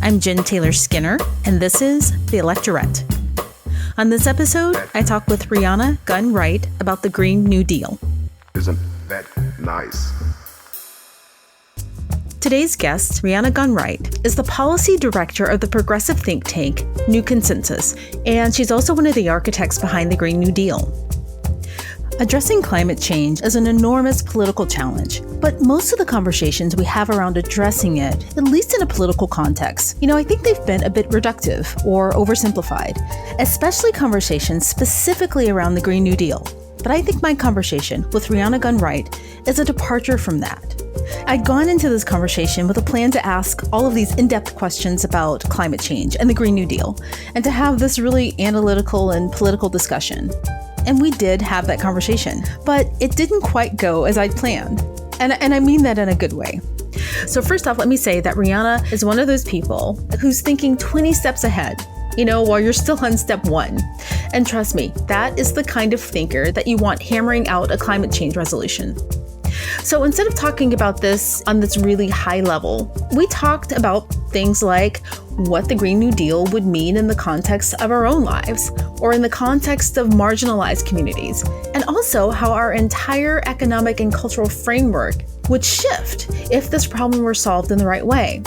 I'm Jen Taylor Skinner, and this is the Electorette. On this episode, I talk with Rhiana Gunn-Wright about the Green New Deal. Isn't that nice? Today's guest, Rhiana Gunn-Wright, is the policy director of the progressive think tank New Consensus, and she's also one of the architects behind the Green New Deal. Addressing climate change is an enormous political challenge, but most of the conversations we have around addressing it, at least in a political context, I think they've been a bit reductive or oversimplified, especially conversations specifically around the Green New Deal. But I think my conversation with Rhiana Gunn-Wright is a departure from that. I'd gone into this conversation with a plan to ask all of these in-depth questions about climate change and the Green New Deal, and to have this really analytical and political discussion. And we did have that conversation, but it didn't quite go as I'd planned. And I mean that in a good way. So first off, let me say that Rhiana is one of those people who's thinking 20 steps ahead, while you're still on step one. And trust me, that is the kind of thinker that you want hammering out a climate change resolution. So instead of talking about this on this really high level, we talked about things like what the Green New Deal would mean in the context of our own lives, or in the context of marginalized communities, and also how our entire economic and cultural framework would shift if this problem were solved in the right way.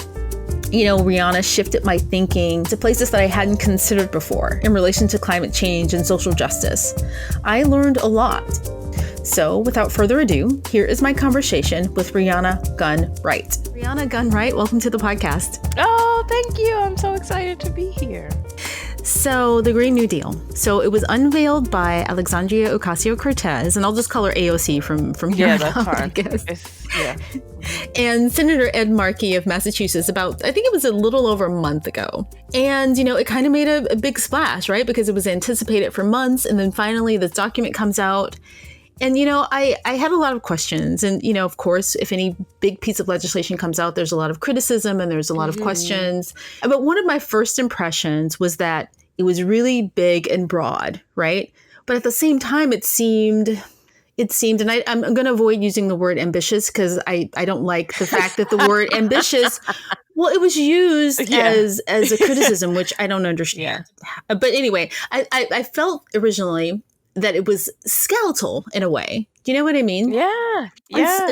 Rhiana shifted my thinking to places that I hadn't considered before in relation to climate change and social justice. I learned a lot. So without further ado, here is my conversation with Rhiana Gunn-Wright. Rhiana Gunn-Wright, welcome to the podcast. Oh, thank you. I'm so excited to be here. So the Green New Deal. So it was unveiled by Alexandria Ocasio-Cortez, and I'll just call her AOC from here on out, I guess. And Senator Ed Markey of Massachusetts I think it was a little over a month ago. And, it kind of made a big splash, right? Because it was anticipated for months, and then finally this document comes out. And, I had a lot of questions. And, of course, if any big piece of legislation comes out, there's a lot of criticism and there's a lot of questions. But one of my first impressions was that it was really big and broad, right? But at the same time, it seemed, and I'm going to avoid using the word ambitious because I don't like the fact that the word ambitious, well, it was used as a criticism, which I don't understand. Yeah. But anyway, I felt originally that it was skeletal in a way. Do you know what I mean? Yeah.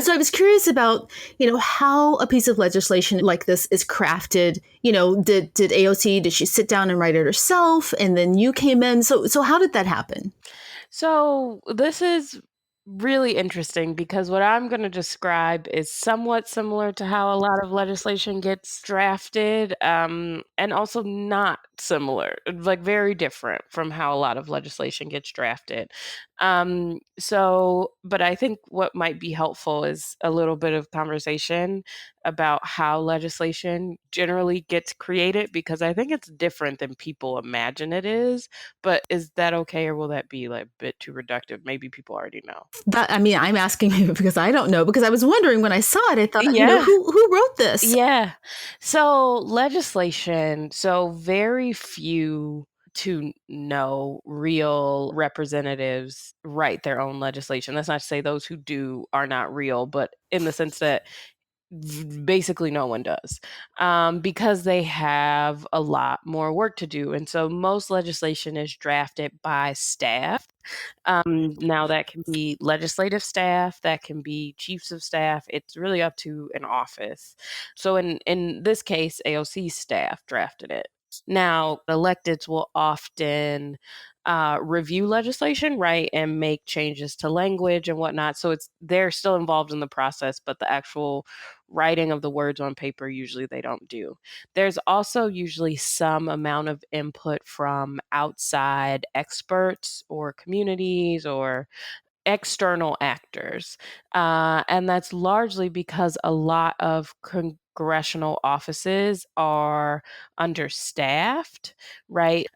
So I was curious about, how a piece of legislation like this is crafted. Did AOC, did she sit down and write it herself? And then you came in. So how did that happen? So this is really interesting because what I'm going to describe is somewhat similar to how a lot of legislation gets drafted, and also not similar, like very different from how a lot of legislation gets drafted. But I think what might be helpful is a little bit of conversation about how legislation generally gets created, because I think it's different than people imagine it is. But is that okay, or will that be like a bit too reductive? Maybe people already know. I'm asking you because I don't know, because I was wondering when I saw it, I thought, who wrote this? Yeah. So legislation, very few to know real representatives write their own legislation. That's not to say those who do are not real, but in the sense that basically no one does, because they have a lot more work to do. And so most legislation is drafted by staff. Now that can be legislative staff, that can be chiefs of staff. It's really up to an office. So in this case, AOC staff drafted it. Now, electeds will often review legislation, right, and make changes to language and whatnot. So they're still involved in the process, but the actual writing of the words on paper, usually they don't do. There's also usually some amount of input from outside experts or communities or external actors. And that's largely because a lot of congressional offices are understaffed, right?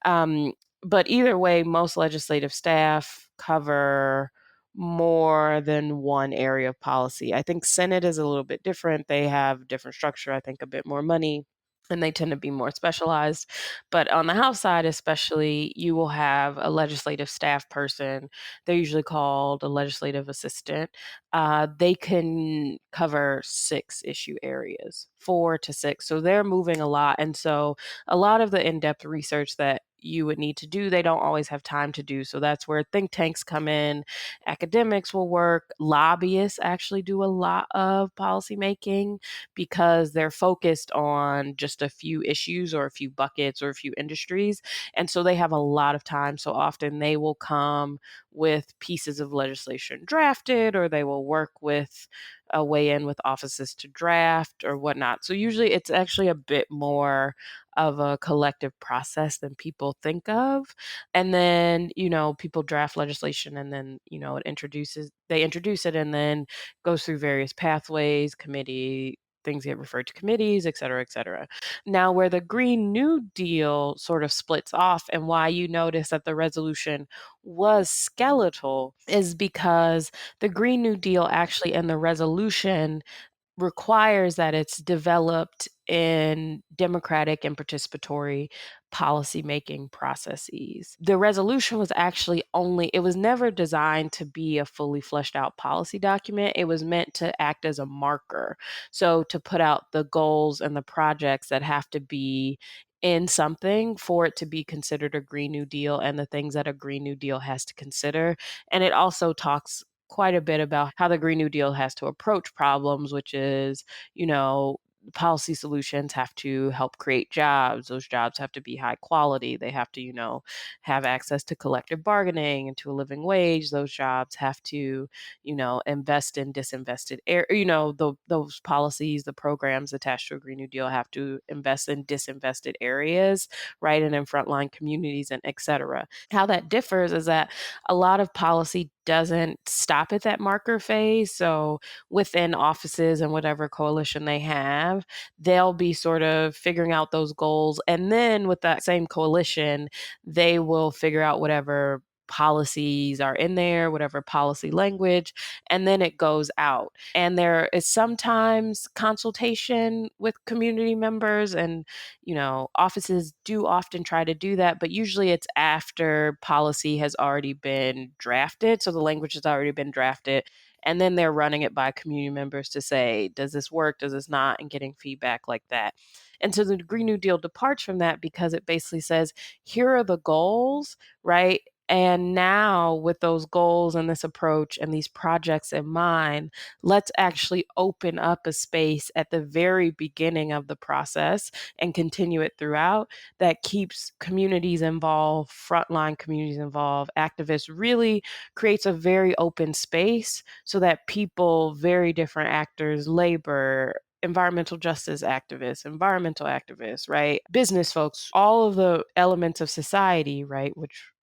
But either way, most legislative staff cover more than one area of policy. I think Senate is a little bit different. They have different structure, I think a bit more money, and they tend to be more specialized. But on the House side, especially, you will have a legislative staff person. They're usually called a legislative assistant. They can cover 6 issue areas, 4 to 6. So they're moving a lot. And so a lot of the in-depth research that you would need to do, they don't always have time to do. So that's where think tanks come in. Academics will work. Lobbyists actually do a lot of policymaking because they're focused on just a few issues or a few buckets or a few industries. And so they have a lot of time. So often they will come with pieces of legislation drafted, or they will work with a weigh in with offices to draft or whatnot. So usually it's actually a bit more of a collective process than people think of. And then, people draft legislation and then, they introduce it and then goes through various pathways, committee, things get referred to committees, et cetera, et cetera. Now, where the Green New Deal sort of splits off and why you notice that the resolution was skeletal is because the Green New Deal actually and the resolution requires that it's developed in democratic and participatory policymaking processes. The resolution was actually it was never designed to be a fully fleshed out policy document. It was meant to act as a marker. So to put out the goals and the projects that have to be in something for it to be considered a Green New Deal and the things that a Green New Deal has to consider. And it also talks quite a bit about how the Green New Deal has to approach problems, which is, policy solutions have to help create jobs. Those jobs have to be high quality. They have to, have access to collective bargaining and to a living wage. Those jobs have to, invest in disinvested those policies, the programs attached to a Green New Deal have to invest in disinvested areas, right? And in frontline communities and et cetera. How that differs is that a lot of policy doesn't stop at that marker phase. So within offices and whatever coalition they have, they'll be sort of figuring out those goals. And then with that same coalition, they will figure out whatever policies are in there, whatever policy language, and then it goes out. And there is sometimes consultation with community members, and offices do often try to do that, but usually it's after policy has already been drafted. So the language has already been drafted. And then they're running it by community members to say, does this work? Does this not? And getting feedback like that. And so the Green New Deal departs from that because it basically says, here are the goals, right? And now with those goals and this approach and these projects in mind, let's actually open up a space at the very beginning of the process and continue it throughout that keeps communities involved, frontline communities involved, activists, really creates a very open space so that people, very different actors, labor, environmental justice activists, environmental activists, right? Business folks, all of the elements of society, right,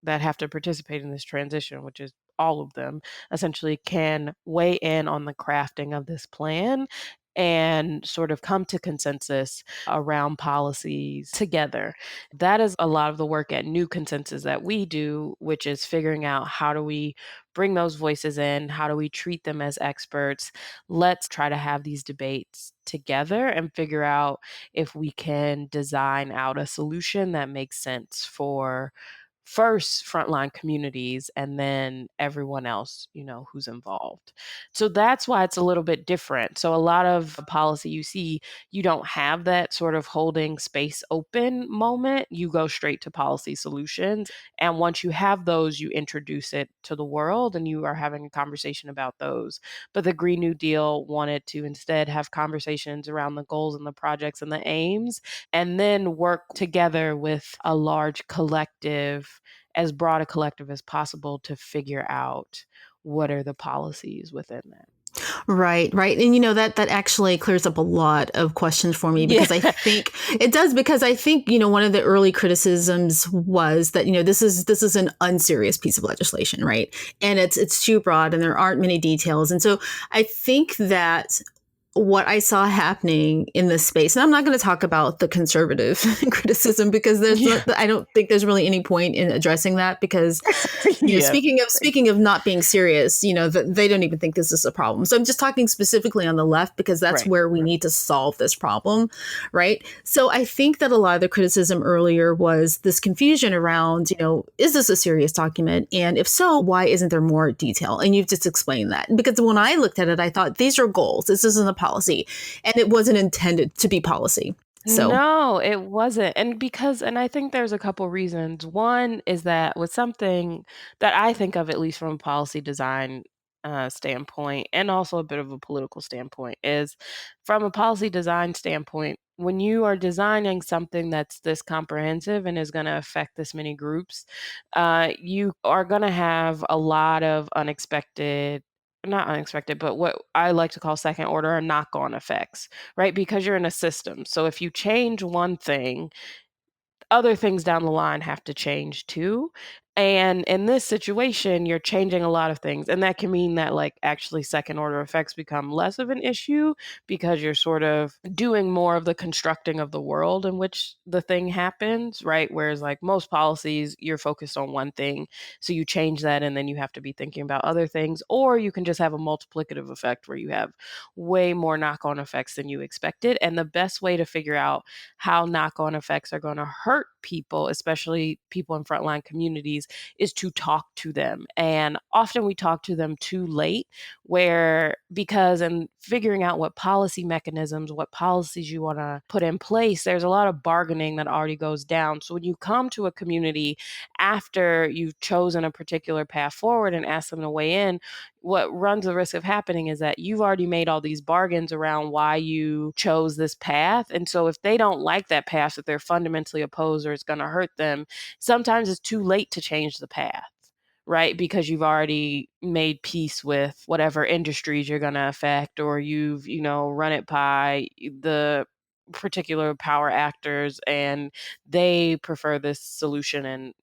that have to participate in this transition, which is all of them, essentially can weigh in on the crafting of this plan and sort of come to consensus around policies together. That is a lot of the work at New Consensus that we do, which is figuring out how do we bring those voices in? How do we treat them as experts? Let's try to have these debates together and figure out if we can design out a solution that makes sense for first frontline communities and then everyone else, who's involved. So that's why it's a little bit different. So a lot of policy you see, you don't have that sort of holding space open moment. You go straight to policy solutions. And once you have those, you introduce it to the world and you are having a conversation about those. But the Green New Deal wanted to instead have conversations around the goals and the projects and the aims, and then work together with a large collective, as broad a collective as possible, to figure out what are the policies within that. Right, right. And that actually clears up a lot of questions for me because I think it does, because I think, one of the early criticisms was that, this is an unserious piece of legislation, right? And it's too broad and there aren't many details. And so I think that what I saw happening in this space, and I'm not going to talk about the conservative criticism because I don't think there's really any point in addressing that because, Yeah. speaking of not being serious, they don't even think this is a problem. So I'm just talking specifically on the left because that's Right. where we need to solve this problem, right? So I think that a lot of the criticism earlier was this confusion around, is this a serious document? And if so, why isn't there more detail? And you've just explained that. Because when I looked at it, I thought these are goals. This isn't a policy. And it wasn't intended to be policy. So No, it wasn't. And I think there's a couple reasons. One is that with something that I think of, at least from a policy design standpoint, and also a bit of a political standpoint, is from a policy design standpoint, when you are designing something that's this comprehensive and is going to affect this many groups, you are going to have a lot of not unexpected, but what I like to call second order or knock on effects, right? Because you're in a system. So if you change one thing, other things down the line have to change too. And in this situation, you're changing a lot of things. And that can mean that, like, actually second order effects become less of an issue because you're sort of doing more of the constructing of the world in which the thing happens, right? Whereas, like, most policies, you're focused on one thing. So you change that and then you have to be thinking about other things. Or you can just have a multiplicative effect where you have way more knock on effects than you expected. And the best way to figure out how knock-on effects are going to hurt people, especially people in frontline communities, is to talk to them. And often we talk to them too late, because in figuring out what policy mechanisms, what policies you want to put in place, there's a lot of bargaining that already goes down. So when you come to a community after you've chosen a particular path forward and ask them to weigh in, what runs the risk of happening is that you've already made all these bargains around why you chose this path. And so if they don't like that path, that they're fundamentally opposed or it's going to hurt them, sometimes it's too late to change the path, right? Because you've already made peace with whatever industries you're going to affect, or you've, run it by the particular power actors and they prefer this solution and,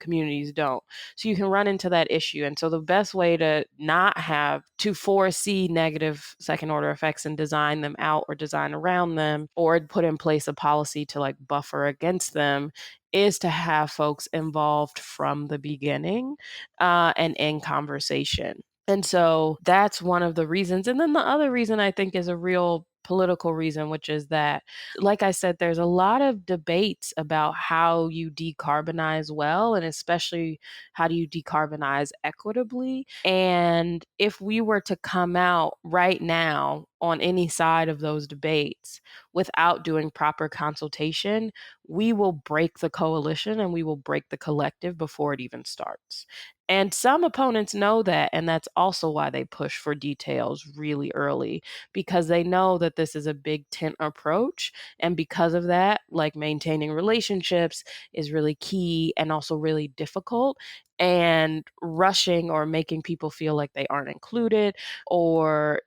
communities don't. So you can run into that issue. And so the best way to not have to foresee negative second order effects and design them out or design around them or put in place a policy to, like, buffer against them is to have folks involved from the beginning and in conversation. And so that's one of the reasons. And then the other reason I think is a real political reason, which is that, like I said, there's a lot of debates about how you decarbonize well, and especially how do you decarbonize equitably. And if we were to come out right now on any side of those debates without doing proper consultation, we will break the coalition and we will break the collective before it even starts. And some opponents know that, and that's also why they push for details really early, because they know that this is a big tent approach. And because of that, like, maintaining relationships is really key and also really difficult. And rushing or making people feel like they aren't included, or,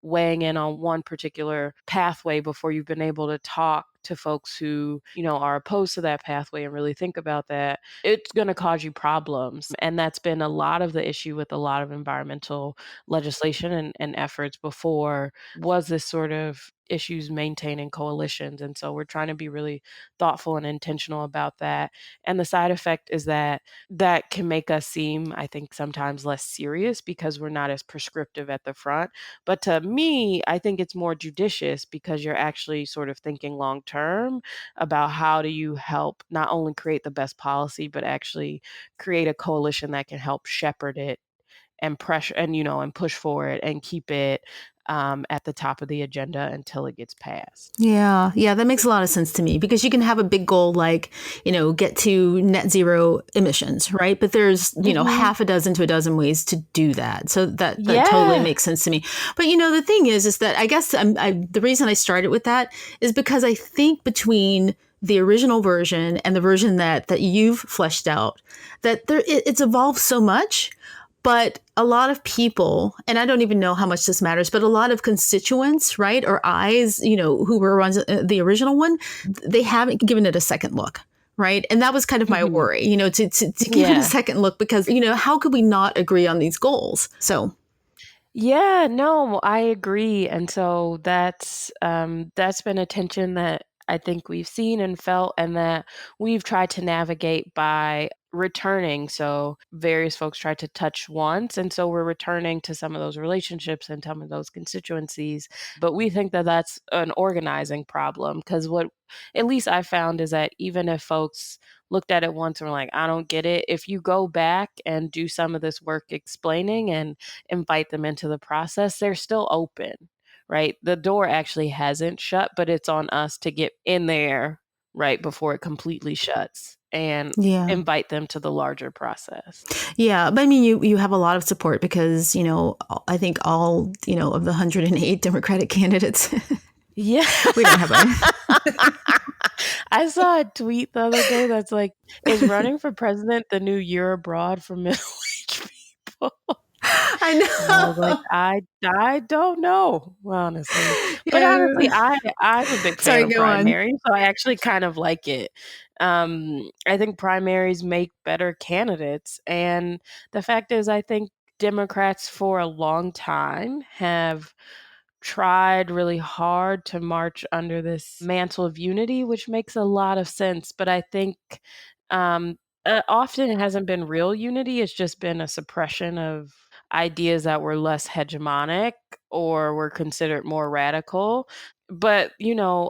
weighing in on one particular pathway before you've been able to talk to folks who, are opposed to that pathway and really think about that, it's going to cause you problems. And that's been a lot of the issue with a lot of environmental legislation and efforts before, was this sort of issues maintaining coalitions. And so we're trying to be really thoughtful and intentional about that. And the side effect is that can make us seem, I think, sometimes less serious because we're not as prescriptive at the front. But to me, I think it's more judicious because you're actually sort of thinking long term about how do you help not only create the best policy, but actually create a coalition that can help shepherd it and pressure and push for it and keep it at the top of the agenda until it gets passed. Yeah, that makes a lot of sense to me because you can have a big goal like, get to net zero emissions, right? But there's, half a dozen to a dozen ways to do that. So that totally makes sense to me. But, the thing is that I guess the reason I started with that is because I think between the original version and the version that you've fleshed out, that it's evolved so much. But a lot of people, and I don't even know how much this matters, but a lot of constituents, right, or eyes, who were on the original one, they haven't given it a second look. Right. And that was kind of my worry, to give it a second look because, how could we not agree on these goals? So. Yeah, no, I agree. And so that's been a tension that I think we've seen and felt, and that we've tried to navigate by returning. So various folks tried to touch once, and so we're returning to some of those relationships and some of those constituencies. But we think that that's an organizing problem, because what at least I found is that even if folks looked at it once and were like, I don't get it, if you go back and do some of this work explaining and invite them into the process, they're still open, right? The door actually hasn't shut, but it's on us to get in there right before it completely shuts and Yeah. invite them to the larger process. Yeah, but I mean, you have a lot of support because I think all of the 108 Democratic candidates, Yeah. we don't have a. I saw a tweet the other day that's like, is running for president the new year abroad for middle-aged people? I And I was like, know. I don't know, honestly. But Yeah. honestly, I'm a big fan Sorry, of go on. primaries, so I actually kind of like it. I think primaries make better candidates, and the fact is, I think Democrats for a long time have tried really hard to march under this mantle of unity, which makes a lot of sense. But I think um, often it hasn't been real unity, it's just been a suppression of ideas that were less hegemonic or were considered more radical. But,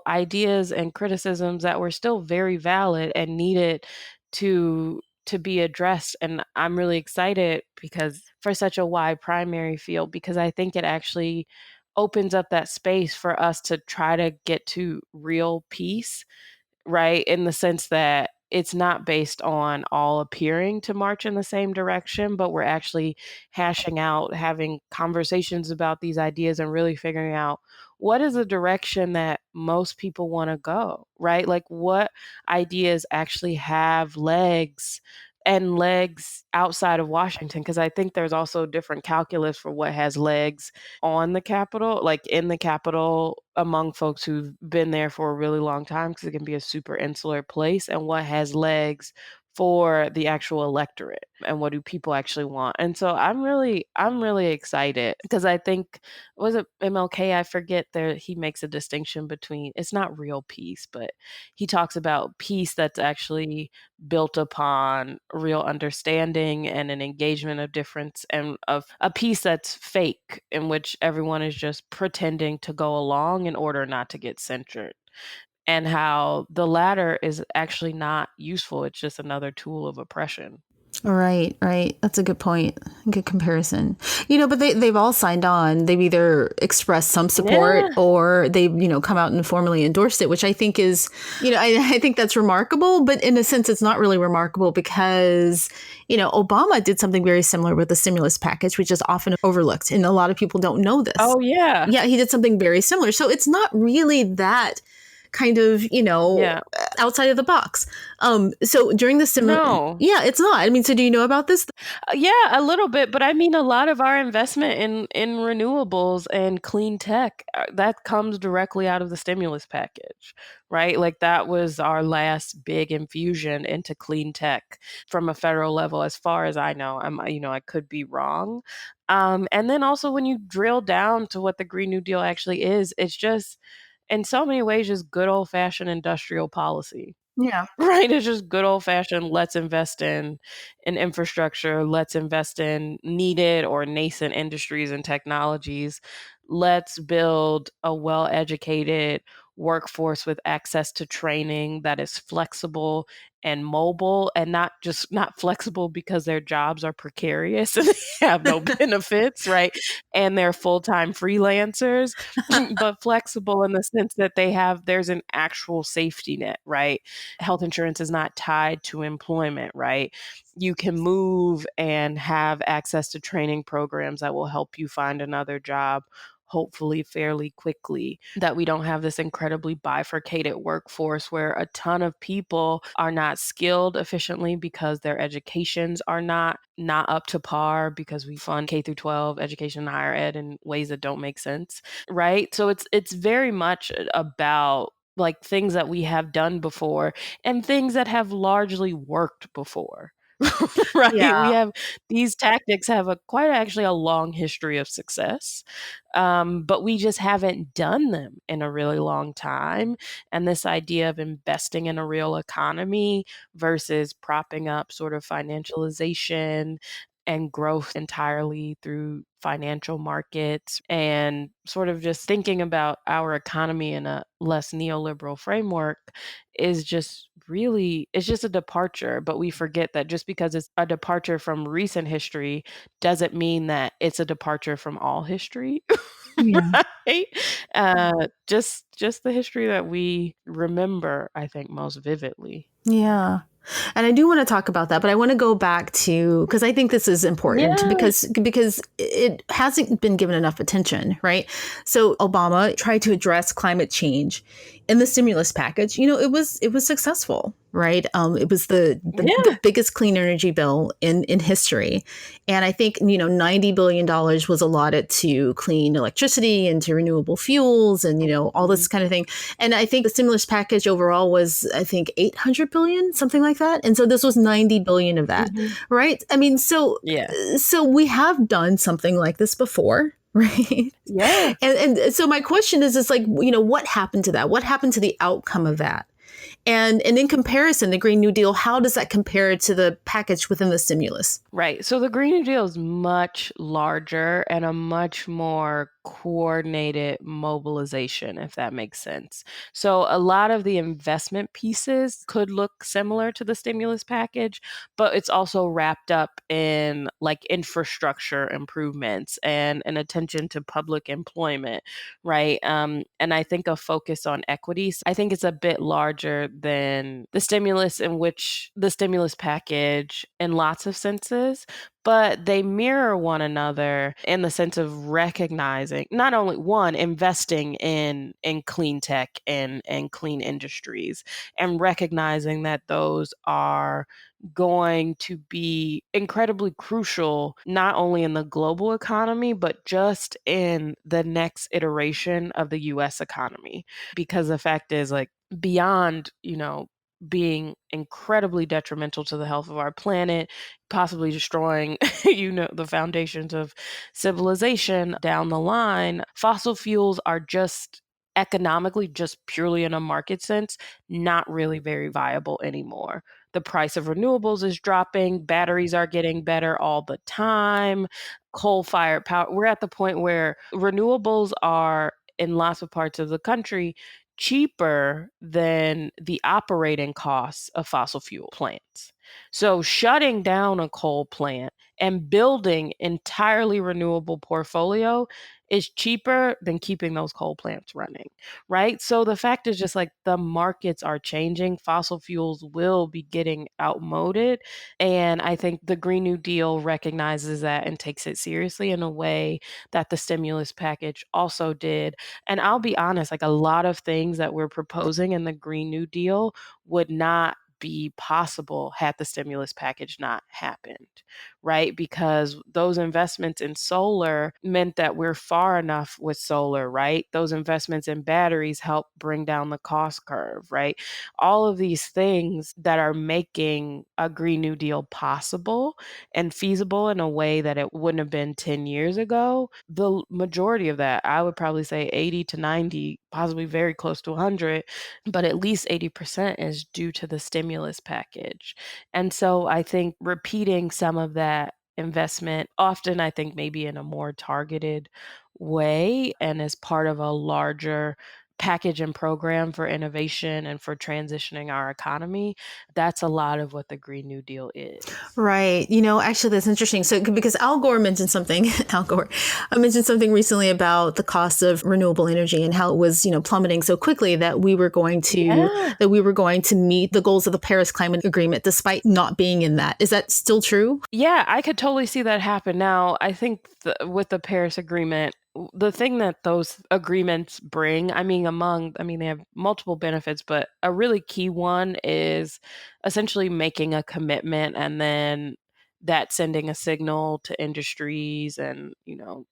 ideas and criticisms that were still very valid and needed to be addressed. And I'm really excited because for such a wide primary field, because I think it actually opens up that space for us to try to get to real peace, right? In the sense that it's not based on all appearing to march in the same direction, but we're actually hashing out, having conversations about these ideas and really figuring out what is the direction that most people want to go, right? Like what ideas actually have legs and legs outside of Washington. Because I think there's also different calculus for what has legs on the Capitol, like in the Capitol among folks who've been there for a really long time, because it can be a super insular place, and what has legs for the actual electorate and what do people actually want. And so I'm really excited because I think, was it MLK? I forget, there he makes a distinction between, it's not real peace, but he talks about peace that's actually built upon real understanding and an engagement of difference, and of a piece that's fake, in which everyone is just pretending to go along in order not to get censored. And how the latter is actually not useful. It's just another tool of oppression. Right, right. That's a good point. Good comparison. But they've all signed on. They've either expressed some support Yeah. or they've, come out and formally endorsed it, which I think is, I think that's remarkable. But in a sense, it's not really remarkable because, Obama did something very similar with the stimulus package, which is often overlooked. And a lot of people don't know this. Oh, yeah. Yeah, he did something very similar. So it's not really that kind of, Yeah. outside of the box. So during the similar, No. yeah, it's not. I mean, so do you know about this? Yeah, a little bit, but I mean, a lot of our investment in renewables and clean tech, that comes directly out of the stimulus package, right? Like that was our last big infusion into clean tech from a federal level, as far as I know. I could be wrong. And then also when you drill down to what the Green New Deal actually is, it's just in so many ways just good old fashioned industrial policy. Yeah. Right, it's just good old fashioned, let's invest in infrastructure, let's invest in needed or nascent industries and technologies. Let's build a well-educated workforce with access to training that is flexible and mobile, and not flexible because their jobs are precarious and they have no benefits, right? And they're full-time freelancers, but flexible in the sense that there's an actual safety net, right? Health insurance is not tied to employment, right? You can move and have access to training programs that will help you find another job, hopefully fairly quickly. That we don't have this incredibly bifurcated workforce where a ton of people are not skilled efficiently because their educations are not up to par, because we fund K through 12 education and higher ed in ways that don't make sense, right? So it's very much about like things that we have done before and things that have largely worked before, right? We Yeah. have these tactics have quite actually a long history of success, but we just haven't done them in a really long time. And this idea of investing in a real economy versus propping up sort of financialization and growth entirely through financial markets and sort of just thinking about our economy in a less neoliberal framework is just really, it's just a departure. But we forget that just because it's a departure from recent history doesn't mean that it's a departure from all history. Yeah. Right? Just the history that we remember, I think, most vividly. Yeah. And I do want to talk about that, but I want to go back to, because I think this is important Yeah. because it hasn't been given enough attention, right? So Obama tried to address climate change in the stimulus package. It was successful, right? It was the Yeah. biggest clean energy bill in history, and I think $90 billion was allotted to clean electricity and to renewable fuels, and all this Mhm. kind of thing. And I think the stimulus package overall was, I think, 800 billion, something like that. And so this was 90 billion of that, Mhm. right? I mean, Yeah. so we have done something like this before, right? Yeah. And so my question is like, what happened to that? What happened to the outcome of that? And in comparison, the Green New Deal, how does that compare to the package within the stimulus? Right. So the Green New Deal is much larger and a much more coordinated mobilization, if that makes sense. So a lot of the investment pieces could look similar to the stimulus package, but it's also wrapped up in like infrastructure improvements and an attention to public employment, right? And I think a focus on equity. I think it's a bit larger than the stimulus, in which the stimulus package, in lots of senses, but they mirror one another in the sense of recognizing not only one investing in clean tech and clean industries and recognizing that those are going to be incredibly crucial not only in the global economy but just in the next iteration of the US economy, because the fact is, like, beyond being incredibly detrimental to the health of our planet, possibly destroying the foundations of civilization down the line, fossil fuels are just economically, just purely in a market sense, not really very viable anymore. The price of renewables is dropping, batteries are getting better all the time, coal-fired power, we're at the point where renewables are, in lots of parts of the country, cheaper than the operating costs of fossil fuel plants. So shutting down a coal plant and building entirely renewable portfolio is cheaper than keeping those coal plants running, right? So the fact is just like the markets are changing. Fossil fuels will be getting outmoded. And I think the Green New Deal recognizes that and takes it seriously in a way that the stimulus package also did. And I'll be honest, like a lot of things that we're proposing in the Green New Deal would not be possible had the stimulus package not happened, right? Because those investments in solar meant that we're far enough with solar, right? Those investments in batteries help bring down the cost curve, right? All of these things that are making a Green New Deal possible and feasible in a way that it wouldn't have been 10 years ago. The majority of that, I would probably say 80 to 90, possibly very close to 100, but at least 80% is due to the stimulus package. And so I think repeating some of that investment, often I think maybe in a more targeted way and as part of a larger package and program for innovation and for transitioning our economy, that's a lot of what the Green New Deal is. Right. Actually, that's interesting. So, because Al Gore mentioned something, Al Gore mentioned something recently about the cost of renewable energy and how it was, plummeting so quickly that Yeah. we were going to meet the goals of the Paris Climate Agreement despite not being in that. Is that still true? Yeah, I could totally see that happen. Now, I think with the Paris Agreement, the thing that those agreements bring, I mean, they have multiple benefits, but a really key one is essentially making a commitment and then that's sending a signal to industries and,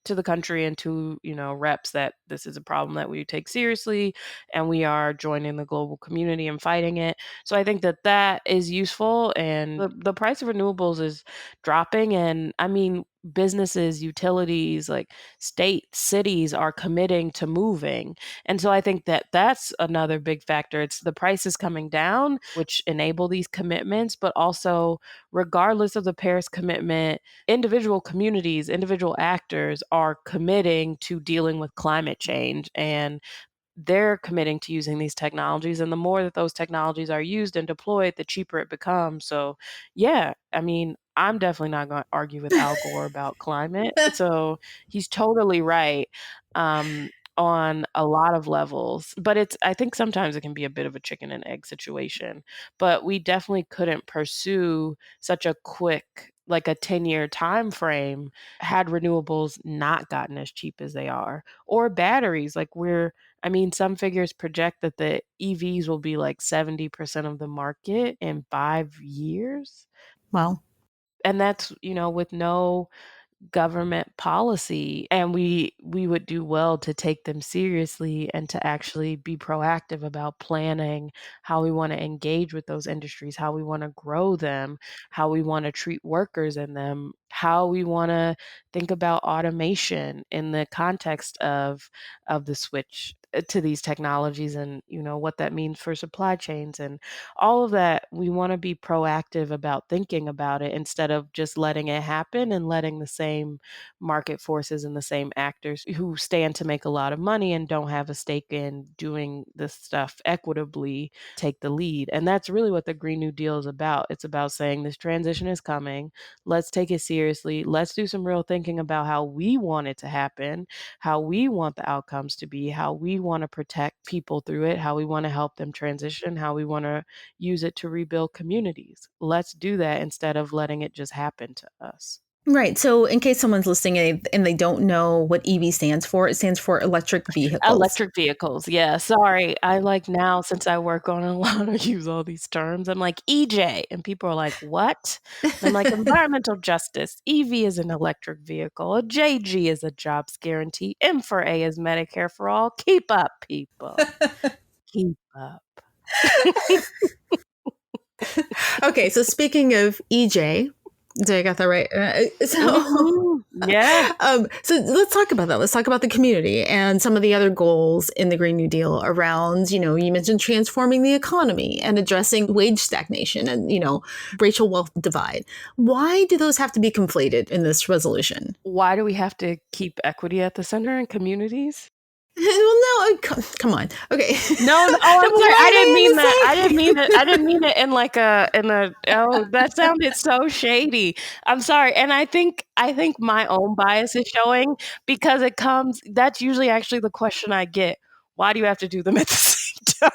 to the country and to, reps that this is a problem that we take seriously and we are joining the global community and fighting it. So I think that is useful, and the price of renewables is dropping. And I mean, businesses, utilities, like states, cities are committing to moving. And so I think that that's another big factor. It's the prices coming down, which enable these commitments, but also regardless of the Paris commitment, individual communities, individual actors are committing to dealing with climate change, and they're committing to using these technologies. And the more that those technologies are used and deployed, the cheaper it becomes. So yeah, I mean, I'm definitely not going to argue with Al Gore about climate. So he's totally right on a lot of levels. But I think sometimes it can be a bit of a chicken and egg situation. But we definitely couldn't pursue such a quick, like a 10-year time frame, had renewables not gotten as cheap as they are, or batteries. Some figures project that the EVs will be like 70% of the market in 5 years. Wow. And that's, with no government policy. And we would do well to take them seriously and to actually be proactive about planning how we want to engage with those industries, how we want to grow them, how we want to treat workers in them, how we want to think about automation in the context of the switch to these technologies, and what that means for supply chains and all of that. We want to be proactive about thinking about it instead of just letting it happen and letting the same market forces and the same actors who stand to make a lot of money and don't have a stake in doing this stuff equitably take the lead. And that's really what the Green New Deal is about. It's about saying this transition is coming. Let's take it seriously. Let's do some real thinking about how we want it to happen, how we want the outcomes to be, how we want to protect people through it, how we want to help them transition, how we want to use it to rebuild communities. Let's do that instead of letting it just happen to us. Right. So in case someone's listening and they don't know what EV stands for, it stands for electric vehicles. Electric vehicles. Yeah. Sorry. I now, since I work on a lot, I use all these terms. I'm like EJ, and people are like, what? I'm like, environmental justice. EV is an electric vehicle. A JG is a jobs guarantee. M4A is Medicare for all. Keep up, people. Keep up. Okay. So speaking of EJ, did I got that right? Yeah. So let's talk about that. Let's talk about the community and some of the other goals in the Green New Deal around, you mentioned transforming the economy and addressing wage stagnation and, racial wealth divide. Why do those have to be conflated in this resolution? Why do we have to keep equity at the center in communities? Well, no, come on. Okay. No, I'm sorry. I didn't mean that. I didn't mean it in that sounded so shady. I'm sorry. And I think my own bias is showing, because that's usually actually the question I get. Why do you have to do them at the same time?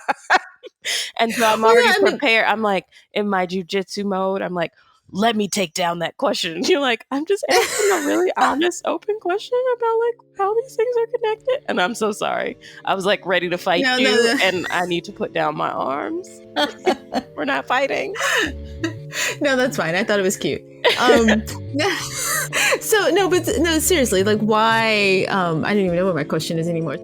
And so I'm already prepared. I'm like, in my jujitsu mode, I'm like, let me take down that question. And you're like, I'm just asking a really honest, open question about how these things are connected. And I'm so sorry. I was ready to fight you. And I need to put down my arms. We're not fighting. No, that's fine. I thought it was cute. So seriously, why? I don't even know what my question is anymore.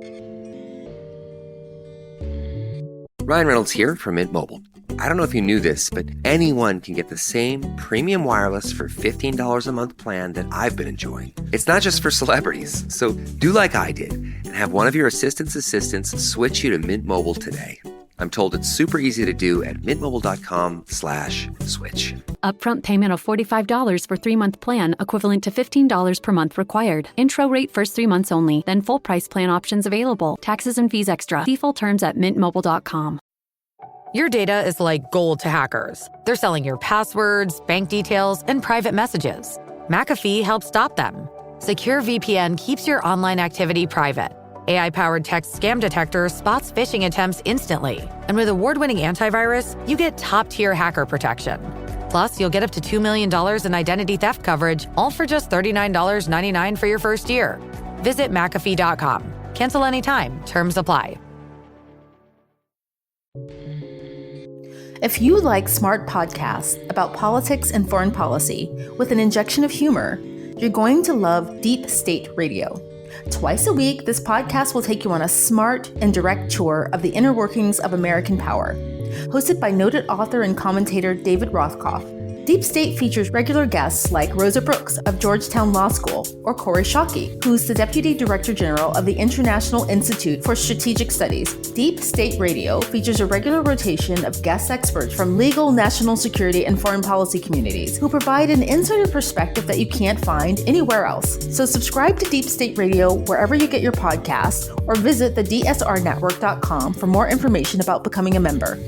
Ryan Reynolds here from Mint Mobile. I don't know if you knew this, but anyone can get the same premium wireless for $15 a month plan that I've been enjoying. It's not just for celebrities. So do like I did and have one of your assistants switch you to Mint Mobile today. I'm told it's super easy to do at mintmobile.com/switch. Upfront payment of $45 for 3-month plan, equivalent to $15 per month required. Intro rate first 3 months only, then full price plan options available. Taxes and fees extra. See full terms at mintmobile.com. Your data is like gold to hackers. They're selling your passwords, bank details, and private messages. McAfee helps stop them. Secure VPN keeps your online activity private. AI-powered text scam detector spots phishing attempts instantly. And with award-winning antivirus, you get top-tier hacker protection. Plus, you'll get up to $2 million in identity theft coverage, all for just $39.99 for your first year. Visit McAfee.com. Cancel anytime. Terms apply. If you like smart podcasts about politics and foreign policy with an injection of humor, you're going to love Deep State Radio. Twice a week, this podcast will take you on a smart and direct tour of the inner workings of American power. Hosted by noted author and commentator David Rothkopf, Deep State features regular guests like Rosa Brooks of Georgetown Law School or Corey Shockey, who's the Deputy Director General of the International Institute for Strategic Studies. Deep State Radio features a regular rotation of guest experts from legal, national security, and foreign policy communities who provide an insider perspective that you can't find anywhere else. So subscribe to Deep State Radio wherever you get your podcasts or visit thedsrnetwork.com for more information about becoming a member.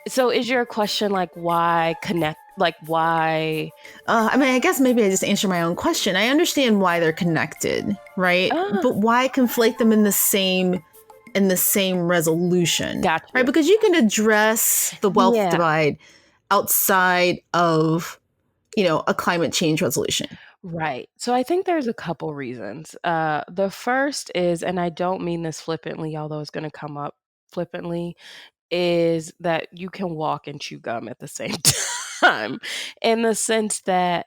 So is your question like why connect? Like why? I guess maybe I just answer my own question. I understand why they're connected, right? But why conflate them in the same resolution? Gotcha. Right? Because you can address the wealth divide outside of, a climate change resolution. Right. So I think there's a couple reasons. The first is, and I don't mean this flippantly, although it's going to come up flippantly, is that you can walk and chew gum at the same time, in the sense that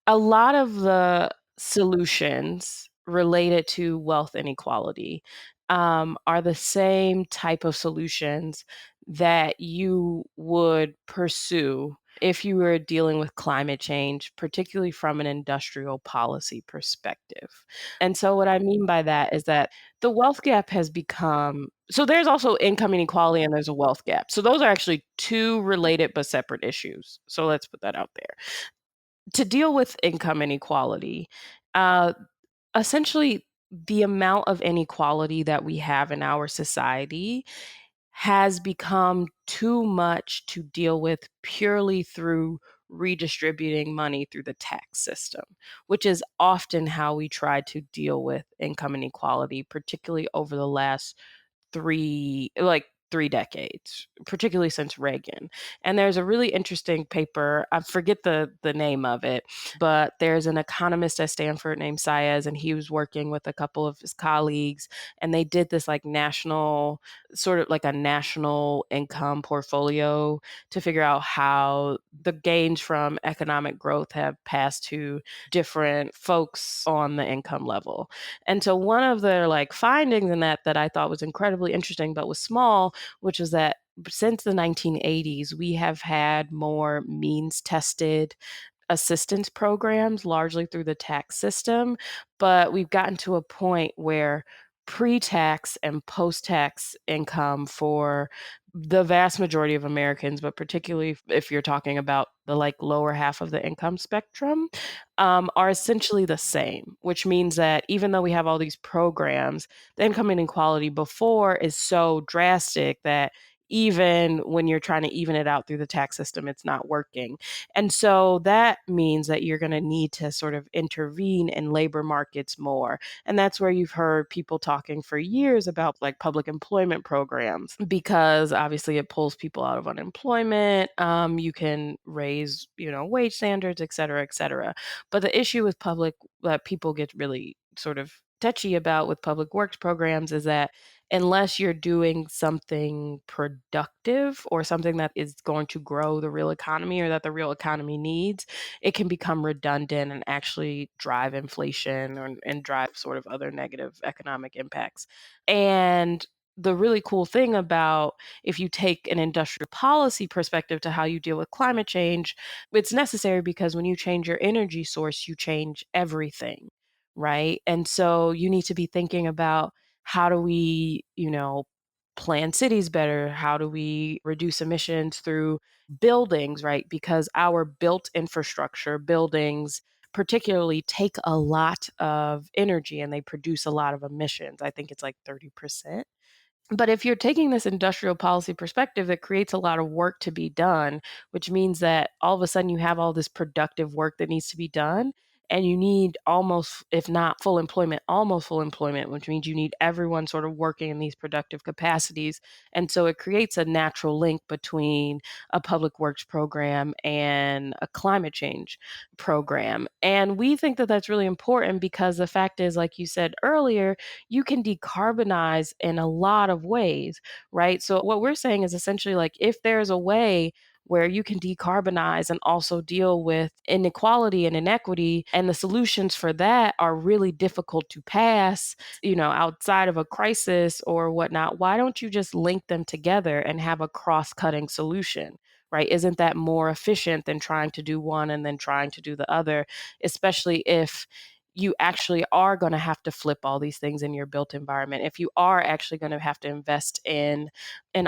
a lot of the solutions related to wealth inequality are the same type of solutions that you would pursue if you were dealing with climate change, particularly from an industrial policy perspective. And so what I mean by that is that the wealth gap has become, so there's also income inequality and there's a wealth gap. So those are actually two related but separate issues. So let's put that out there. To deal with income inequality, essentially the amount of inequality that we have in our society has become too much to deal with purely through redistributing money through the tax system, which is often how we try to deal with income inequality, particularly over the last three decades, particularly since Reagan. And there's a really interesting paper, I forget the name of it, but there's an economist at Stanford named Saez, and he was working with a couple of his colleagues, and they did this national income portfolio to figure out how the gains from economic growth have passed to different folks on the income level. And so one of their findings in that I thought was incredibly interesting but was small, which is that since the 1980s, we have had more means tested assistance programs, largely through the tax system. But we've gotten to a point where pre-tax and post-tax income for the vast majority of Americans, but particularly if you're talking about the lower half of the income spectrum, are essentially the same, which means that even though we have all these programs, the income inequality before is so drastic that even when you're trying to even it out through the tax system, it's not working. And so that means that you're going to need to sort of intervene in labor markets more. And that's where you've heard people talking for years about public employment programs, because obviously it pulls people out of unemployment. You can raise, wage standards, et cetera, et cetera. But the issue with that people get really sort of touchy about with public works programs is that unless you're doing something productive or something that is going to grow the real economy or that the real economy needs, it can become redundant and actually drive inflation and drive sort of other negative economic impacts. And the really cool thing about if you take an industrial policy perspective to how you deal with climate change, it's necessary because when you change your energy source, you change everything, right? And so you need to be thinking about how do we, plan cities better? How do we reduce emissions through buildings, right? Because our built infrastructure, buildings particularly, take a lot of energy and they produce a lot of emissions. I think it's 30%. But if you're taking this industrial policy perspective, it creates a lot of work to be done, which means that all of a sudden you have all this productive work that needs to be done. and you need almost, if not full employment, almost full employment, which means you need everyone sort of working in these productive capacities. And so it creates a natural link between a public works program and a climate change program. And we think that that's really important because the fact is, like you said earlier, you can decarbonize in a lot of ways, right? So what we're saying is essentially like if there's a way where you can decarbonize and also deal with inequality and inequity, and the solutions for that are really difficult to pass, outside of a crisis or whatnot, why don't you just link them together and have a cross-cutting solution? Right? Isn't that more efficient than trying to do one and then trying to do the other, especially if you actually are going to have to flip all these things in your built environment, if you are actually going to have to invest in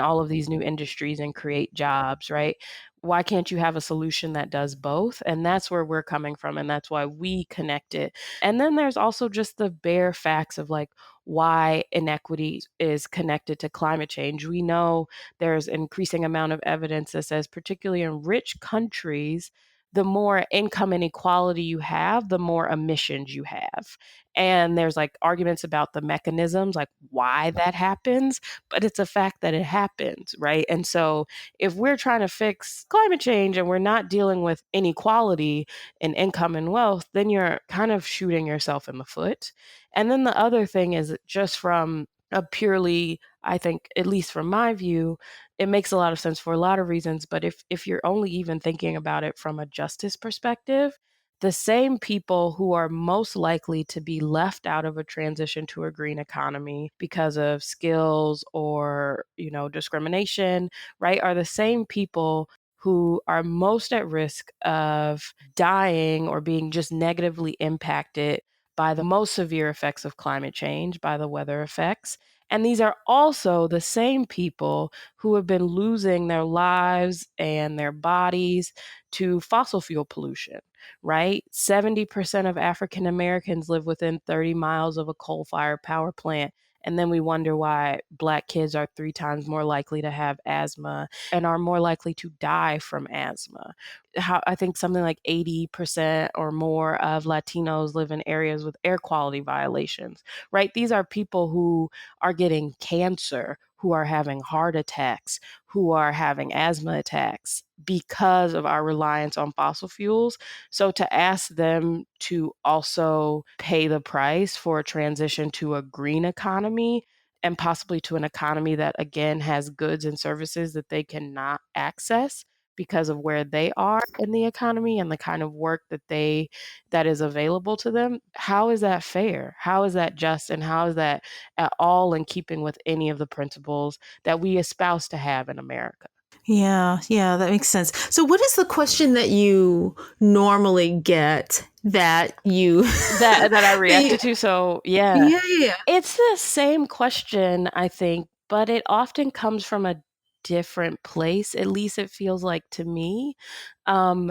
all of these new industries and create jobs, right? Why can't you have a solution that does both? And that's where we're coming from, and that's why we connect it. And then there's also just the bare facts of like why inequity is connected to climate change. We know there's an increasing amount of evidence that says, particularly in rich countries, the more income inequality you have, the more emissions you have. And there's like arguments about the mechanisms, like why that happens, but it's a fact that it happens, right? And so if we're trying to fix climate change and we're not dealing with inequality in income and wealth, then you're kind of shooting yourself in the foot. And then the other thing is just from a purely, I think, at least from my view, it makes a lot of sense for a lot of reasons. But if you're only even thinking about it from a justice perspective, the same people who are most likely to be left out of a transition to a green economy because of skills or, discrimination, right, are the same people who are most at risk of dying or being just negatively impacted by the most severe effects of climate change, by the weather effects. And these are also the same people who have been losing their lives and their bodies to fossil fuel pollution, right? 70% of African Americans live within 30 miles of a coal-fired power plant. And then we wonder why Black kids are 3 times more likely to have asthma and are more likely to die from asthma. I think something like 80% or more of Latinos live in areas with air quality violations, right? These are people who are getting cancer, who are having heart attacks, who are having asthma attacks because of our reliance on fossil fuels. So to ask them to also pay the price for a transition to a green economy and possibly to an economy that, again, has goods and services that they cannot access because of where they are in the economy and the kind of work that is available to them, how is that fair? How is that just? And how is that at all in keeping with any of the principles that we espouse to have in America? Yeah, that makes sense. So what is the question that you normally get that you that I that reacted to? So yeah, yeah. it's the same question, I think, but it often comes from a different place. At least it feels like to me.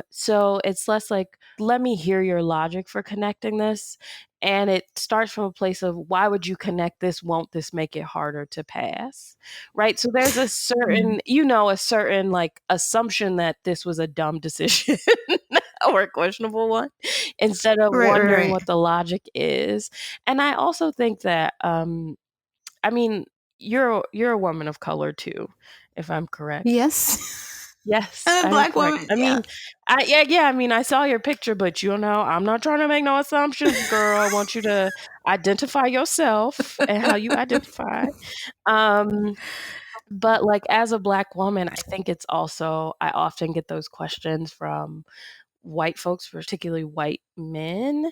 So it's less like, let me hear your logic for connecting this. And it starts from a place of, why would you connect this? Won't this make it harder to pass? Right. So there's a certain, a certain like assumption that this was a dumb decision or a questionable one instead of wondering Right. what the logic is. And I also think that, I mean, you're a woman of color too, if I'm correct. Yes. Yes, I'm a I am Black correct. woman. I Yeah. mean, I mean, I saw your picture, but I'm not trying to make no assumptions, girl. I want you to identify yourself and how you identify. Um, but like as a Black woman, I think it's also, I often get those questions from white folks, particularly white men.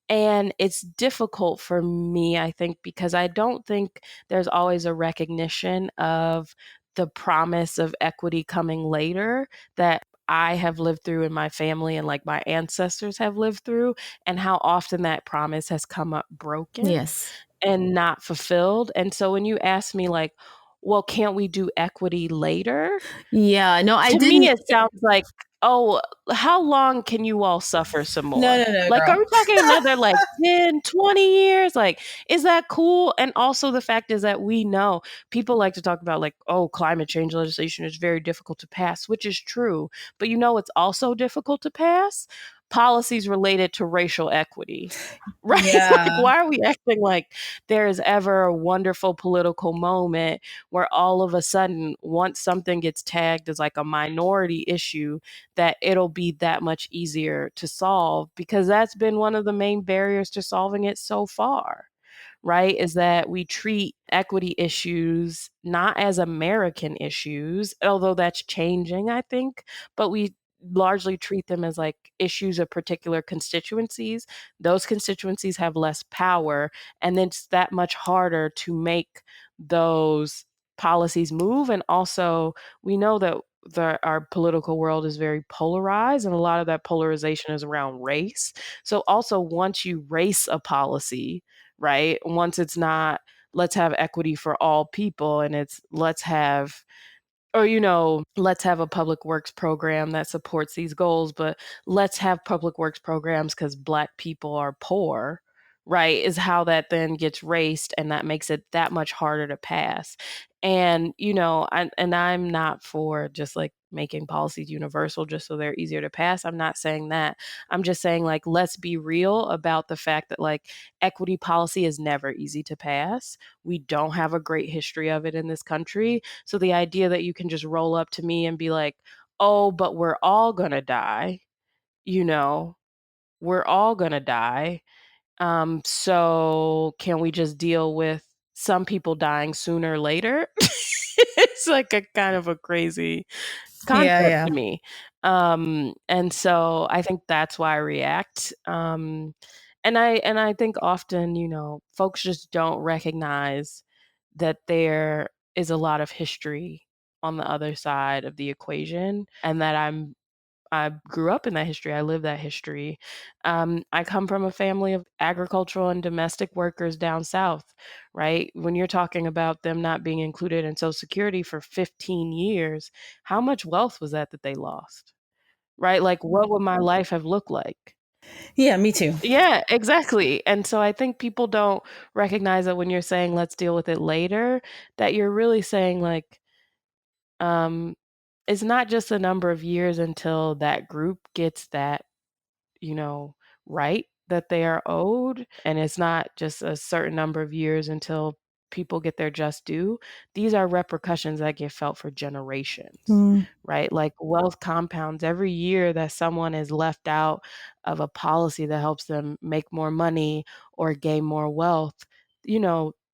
And it's difficult for me, I think, because I don't think there's always a recognition of the promise of equity coming later that I have lived through in my family and like my ancestors have lived through, and how often that promise has come up broken Yes. and not fulfilled. And so when you ask me like, well, can't we do equity later? Yeah. No, I To me, didn't. it sounds like, oh, how long can you all suffer some No, more? no, Like, are girl. we talking another like 10, 20 years? Like, is that cool? And also the fact is that we know people like to talk about like, oh, climate change legislation is very difficult to pass, which is true. But it's also difficult to pass? policies related to racial equity, right? Yeah. Like, why are we acting like there is ever a wonderful political moment where all of a sudden, once something gets tagged as like a minority issue, that it'll be that much easier to solve? Because that's been one of the main barriers to solving it so far, right? Is that we treat equity issues not as American issues, although that's changing, I think, but we largely treat them as like issues of particular constituencies. Those constituencies have less power, and then it's that much harder to make those policies move. And also, we know that our political world is very polarized, and a lot of that polarization is around race. So also, once you race a policy, right? Once it's not, let's have equity for all people, and it's let's have, or, let's have a public works program that supports these goals, but let's have public works programs because Black people are poor, right? Is how that then gets raced, and that makes it that much harder to pass. And, I'm not for just like making policies universal just so they're easier to pass. I'm not saying that. I'm just saying, like, let's be real about the fact that like equity policy is never easy to pass. We don't have a great history of it in this country. So the idea that you can just roll up to me and be like, oh, but we're all going to die, we're all going to die. So can we just deal with some people dying sooner or later? It's like a kind of a crazy concept to me. And so I think that's why I react. And I think often, folks just don't recognize that there is a lot of history on the other side of the equation, and that I grew up in that history. I live that history. I come from a family of agricultural and domestic workers down south, right? When you're talking about them not being included in Social Security for 15 years, how much wealth was that they lost, right? Like, what would my life have looked like? Yeah, me too. Yeah, exactly. And so I think people don't recognize that when you're saying let's deal with it later, that you're really saying like, it's not just a number of years until that group gets that, right, that they are owed. And it's not just a certain number of years until people get their just due. These are repercussions that get felt for generations, right? Like, wealth compounds. Every year that someone is left out of a policy that helps them make more money or gain more wealth,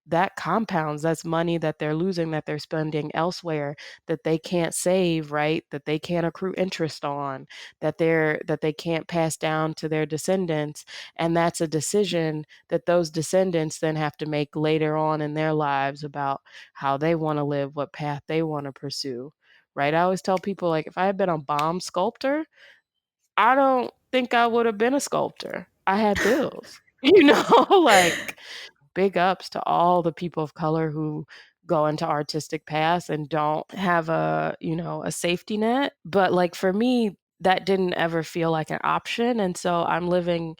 that compounds. That's money that they're losing, that they're spending elsewhere, that they can't save, right? That they can't accrue interest on, that they can't pass down to their descendants. And that's a decision that those descendants then have to make later on in their lives about how they want to live, what path they want to pursue, right? I always tell people, like, if I had been a bomb sculptor, I don't think I would have been a sculptor. I had bills, like, big ups to all the people of color who go into artistic paths and don't have a safety net. But like, for me, that didn't ever feel like an option. And so I'm living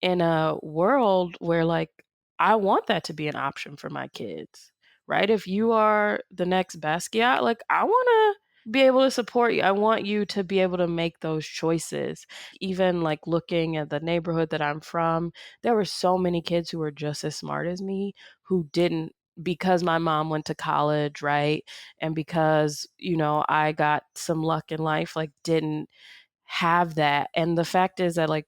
in a world where, like, I want that to be an option for my kids, right? If you are the next Basquiat, like, I want to be able to support you. I want you to be able to make those choices. Even like looking at the neighborhood that I'm from, there were so many kids who were just as smart as me who didn't, because my mom went to college, right? And because, I got some luck in life, like, didn't have that. And the fact is that, like,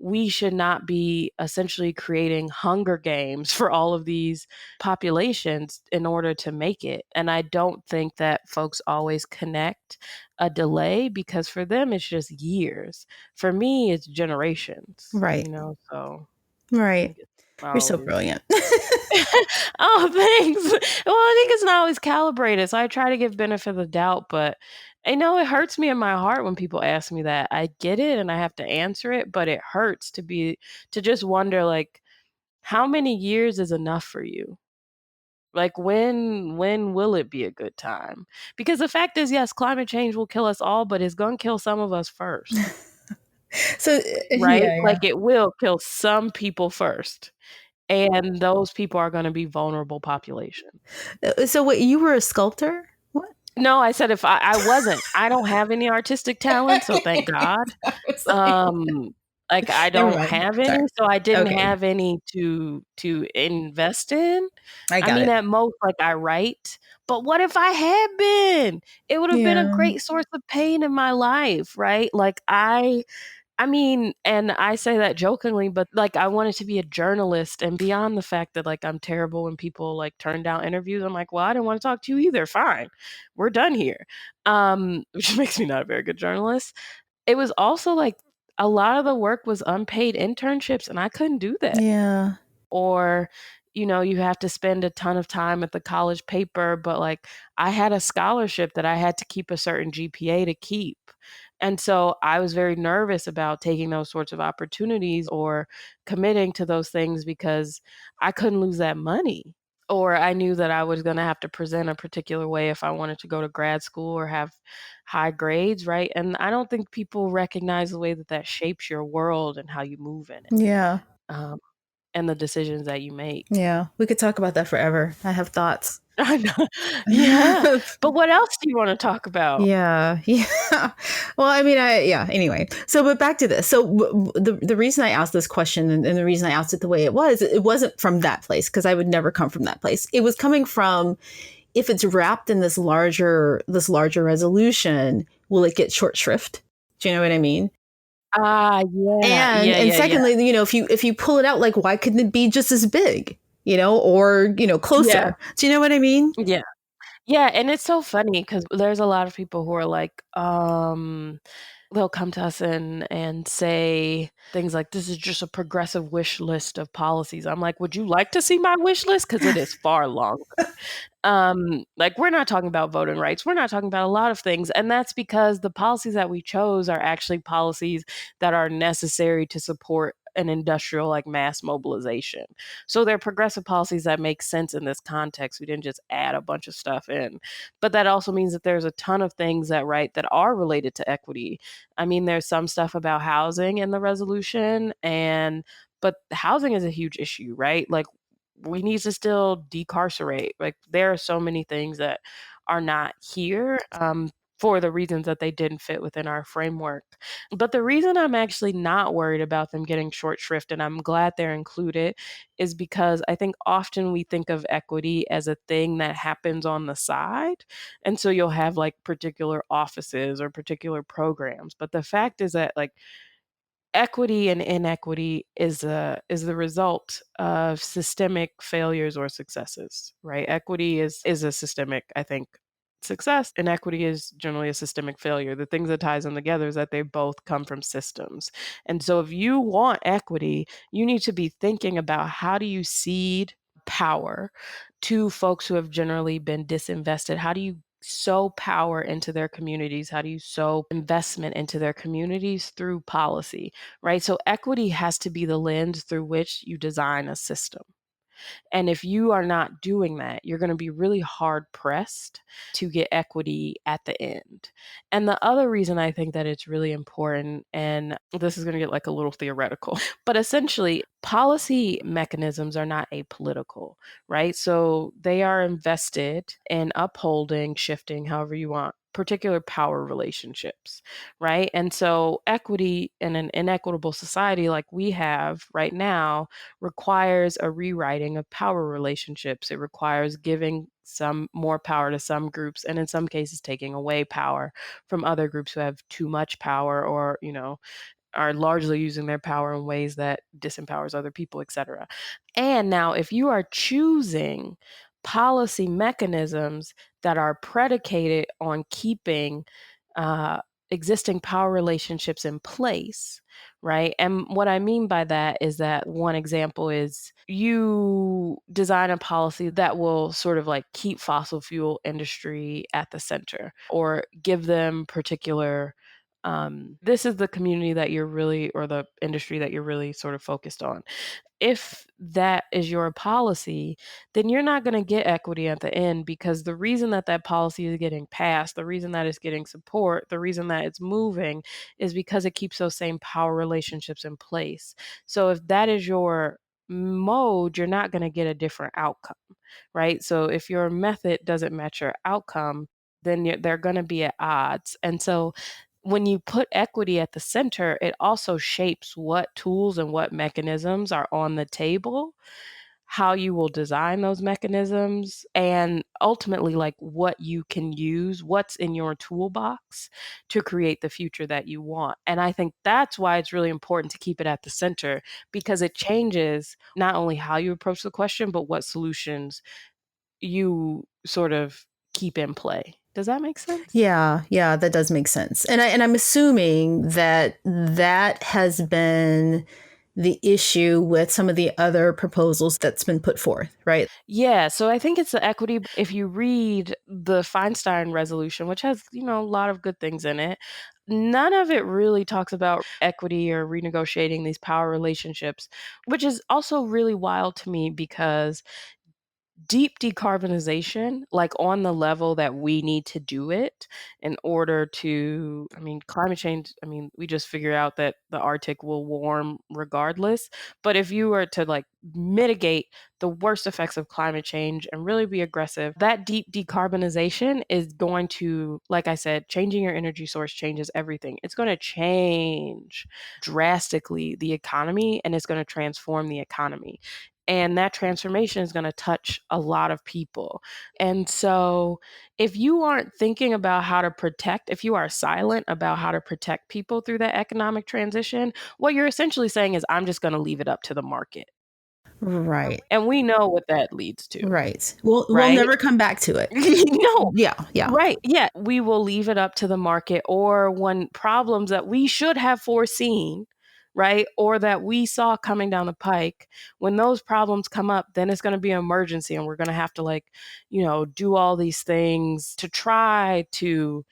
we should not be essentially creating hunger games for all of these populations in order to make it. And I don't think that folks always connect a delay, because for them it's just years. For me, it's generations. Right. So Right. I You're so always- brilliant. Oh, thanks. Well, I think it's not always calibrated, so I try to give benefit of the doubt, but I know it hurts me in my heart when people ask me that. I get it and I have to answer it, but it hurts to just wonder, like, how many years is enough for you? Like, when will it be a good time? Because the fact is, yes, climate change will kill us all, but it's going to kill some of us first. So, Right? yeah. Like, it will kill some people first. And those people are going to be vulnerable population. So wait, you were a sculptor? What? No, I said if I wasn't. I don't have any artistic talent, so thank God. Like, I Never don't mind. have any, Sorry. so I didn't Okay. have any to invest in. I I got mean, it. at most, like, I write, but what if I had been? It would have been a Yeah. great source of pain in my life, right? Like, I mean, and I say that jokingly, but, like, I wanted to be a journalist, and beyond the fact that, like, I'm terrible when people, like, turn down interviews, I'm like, "Well, I didn't wanna talk to you either, fine. We're done here." Which makes me not a very good journalist. It was also, like, a lot of the work was unpaid internships, and I couldn't do that. Yeah. Or, you have to spend a ton of time at the college paper, but, like, I had a scholarship that I had to keep a certain GPA to keep. And so I was very nervous about taking those sorts of opportunities or committing to those things because I couldn't lose that money. Or I knew that I was gonna have to present a particular way if I wanted to go to grad school or have high grades, right? And I don't think people recognize the way that that shapes your world and how you move in it, Yeah. um, and the decisions that you make. Yeah. We could talk about that forever. I have thoughts. I know. Yeah. But what else do you wanna talk about? Yeah, yeah. Well, I mean, yeah. Anyway, so but back to this. So the reason I asked this question and the reason I asked it the way it wasn't from that place because I would never come from that place. It was coming from if it's wrapped in this larger resolution, will it get short shrift? Do you know what I mean? Ah, yeah. And Yeah, and yeah, yeah. secondly, if you pull it out, like why couldn't it be just as big? Or Yeah. closer? Do you know what I mean? Yeah. Yeah, and it's so funny because there's a lot of people who are like, they'll come to us and say things like, "This is just a progressive wish list of policies." I'm like, "Would you like to see my wish list? Because it is far longer." Like, we're not talking about voting rights. We're not talking about a lot of things. And that's because the policies that we chose are actually policies that are necessary to support an industrial like mass mobilization. So they're progressive policies that make sense in this context. We didn't just add a bunch of stuff in. But that also means that there's a ton of things that are related to equity. I mean, there's some stuff about housing in the resolution but housing is a huge issue, right? Like we need to still decarcerate. Like there are so many things that are not here for the reasons that they didn't fit within our framework. But the reason I'm actually not worried about them getting short shrift and I'm glad they're included is because I think often we think of equity as a thing that happens on the side. And so you'll have like particular offices or particular programs. But the fact is that like equity and inequity is the result of systemic failures or successes, right? Equity is a systemic, I think, success. Inequity is generally a systemic failure. The things that ties them together is that they both come from systems. And so if you want equity, you need to be thinking about how do you seed power to folks who have generally been disinvested? How do you sow power into their communities? How do you sow investment into their communities through policy? Right? So equity has to be the lens through which you design a system. And if you are not doing that, you're going to be really hard pressed to get equity at the end. And the other reason I think that it's really important, and this is going to get like a little theoretical, but essentially, policy mechanisms are not apolitical, right? So they are invested in upholding, shifting, however you want, particular power relationships, right? And so equity in an inequitable society like we have right now requires a rewriting of power relationships. It requires giving some more power to some groups and in some cases taking away power from other groups who have too much power or, are largely using their power in ways that disempowers other people, etc. And now if you are choosing policy mechanisms that are predicated on keeping uh, existing power relationships in place, right? And what I mean by that is that one example is you design a policy that will sort of like keep fossil fuel industry at the center or give them particular this is the community that you're really or the industry that you're really sort of focused on. If that is your policy, then you're not going to get equity at the end because the reason that that policy is getting passed, the reason that it's getting support, the reason that it's moving is because it keeps those same power relationships in place. So if that is your mode, you're not going to get a different outcome, right? So if your method doesn't match your outcome, then they're going to be at odds. And so when you put equity at the center, it also shapes what tools and what mechanisms are on the table, how you will design those mechanisms, and ultimately like what you can use, what's in your toolbox to create the future that you want. And I think that's why it's really important to keep it at the center, because it changes not only how you approach the question, but what solutions you sort of keep in play. Does that make sense? Yeah, that does make sense. And I'm assuming that has been the issue with some of the other proposals that's been put forth, right? Yeah, so I think it's the equity. If you read the Feinstein resolution, which has, a lot of good things in it, none of it really talks about equity or renegotiating these power relationships, which is also really wild to me because deep decarbonization, like on the level that we need to do it in order to, climate change, we just figure out that the Arctic will warm regardless. But if you were to like mitigate the worst effects of climate change and really be aggressive, that deep decarbonization is going to, like I said, changing your energy source changes everything. It's going to change drastically the economy, and it's going to transform the economy. And that transformation is going to touch a lot of people. And so if you aren't thinking about how to protect, if you are silent about how to protect people through that economic transition, what you're essentially saying is, I'm just going to leave it up to the market. Right. And we know what that leads to. Right. We'll Right? never come back to it. No. Yeah. Right. Yeah. We will leave it up to the market, or when problems that we should have foreseen, right, or that we saw coming down the pike, when those problems come up, then it's going to be an emergency, and we're going to have to do all these things to try to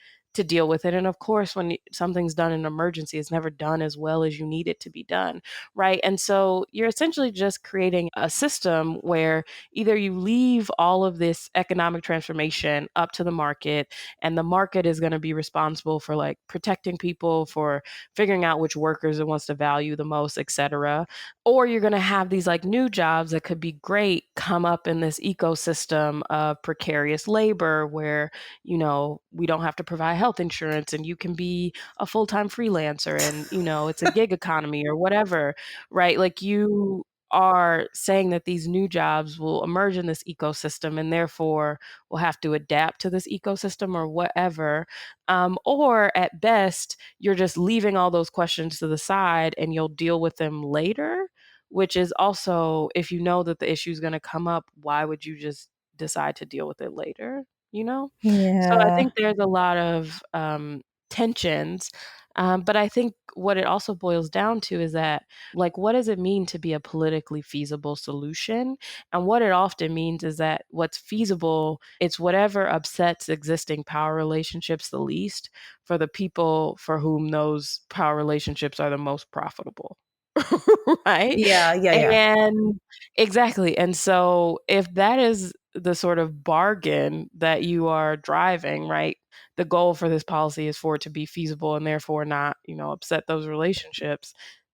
deal with it. And of course, when something's done in an emergency, it's never done as well as you need it to be done, right? And so you're essentially just creating a system where either you leave all of this economic transformation up to the market, and the market is going to be responsible for like protecting people, for figuring out which workers it wants to value the most, et cetera. Or you're going to have these like new jobs that could be great come up in this ecosystem of precarious labor where, we don't have to provide health insurance, and you can be a full-time freelancer, and, it's a gig economy or whatever, right? Like you are saying that these new jobs will emerge in this ecosystem, and therefore will have to adapt to this ecosystem or whatever. Or at best, you're just leaving all those questions to the side and you'll deal with them later, which is also, if you know that the issue is going to come up, why would you just decide to deal with it later? So I Yeah. think there's a lot of tensions. But I think what it also boils down to is that, like, what does it mean to be a politically feasible solution? And what it often means is that what's feasible, it's whatever upsets existing power relationships the least for the people for whom those power relationships are the most profitable. Right? Yeah. And exactly. And so if that is the sort of bargain that you are driving, right? The goal for this policy is for it to be feasible and therefore not, upset those relationships.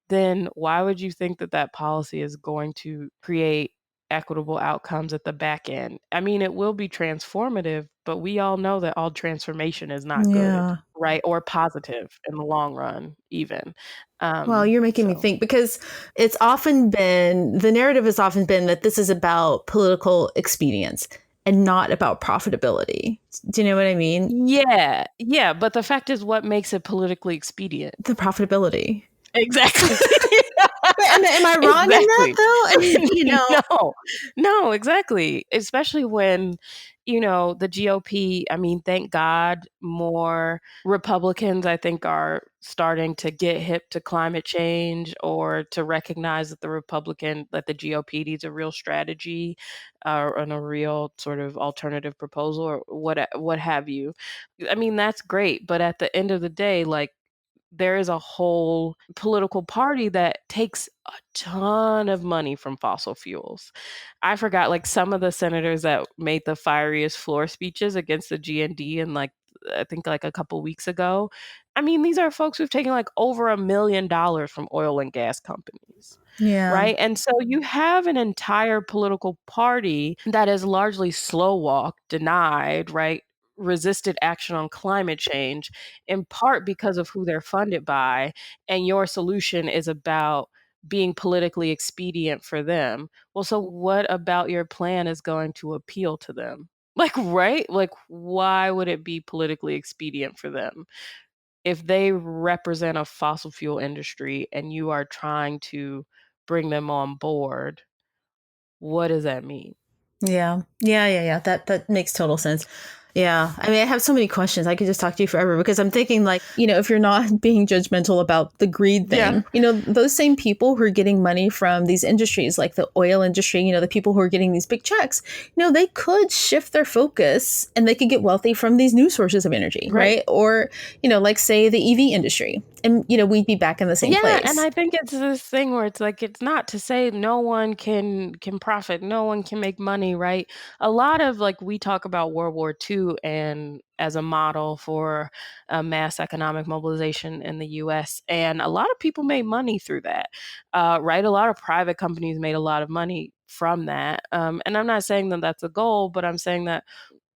Then why would you think that that policy is going to create equitable outcomes at the back end? I mean, it will be transformative, but we all know that all transformation is not good, Yeah. right? Or positive in the long run, even. Well, you're making me So think, because the narrative has often been that this is about political expedience and not about profitability. Do you know what I mean? yeah, but the fact is, what makes it politically expedient? The profitability. Exactly. But am I wrong in that Exactly. though? I mean, No, exactly. Especially when, the GOP, thank God more Republicans, I think, are starting to get hip to climate change, or to recognize that the GOP needs a real strategy, and a real sort of alternative proposal, or what have you. That's great. But at the end of the day, like, there is a whole political party that takes a ton of money from fossil fuels. I forgot, like, some of the senators that made the fieriest floor speeches against the GND, and like, I think like a couple weeks ago. These are folks who've taken like over $1 million from oil and gas companies. Yeah. Right. And so you have an entire political party that is largely slow walked, denied, right? resisted action on climate change in part because of who they're funded by, and your solution is about being politically expedient for them. Well, so what about your plan is going to appeal to them? Like, right? Like, why would it be politically expedient for them? If they represent a fossil fuel industry and you are trying to bring them on board, what does that mean? Yeah. That makes total sense. Yeah. I mean, I have so many questions. I could just talk to you forever because I'm thinking like, if you're not being judgmental about the greed Yeah. thing, those same people who are getting money from these industries, like the oil industry, the people who are getting these big checks, they could shift their focus and they could get wealthy from these new sources of energy, right? Or, like say the EV industry and, we'd be back in the same place. And I think it's this thing where it's like, it's not to say no one can profit, no one can make money, right? A lot of like, we talk about World War II and as a model for mass economic mobilization in the US. And a lot of people made money through that, right? A lot of private companies made a lot of money from that. And I'm not saying that that's a goal, but I'm saying that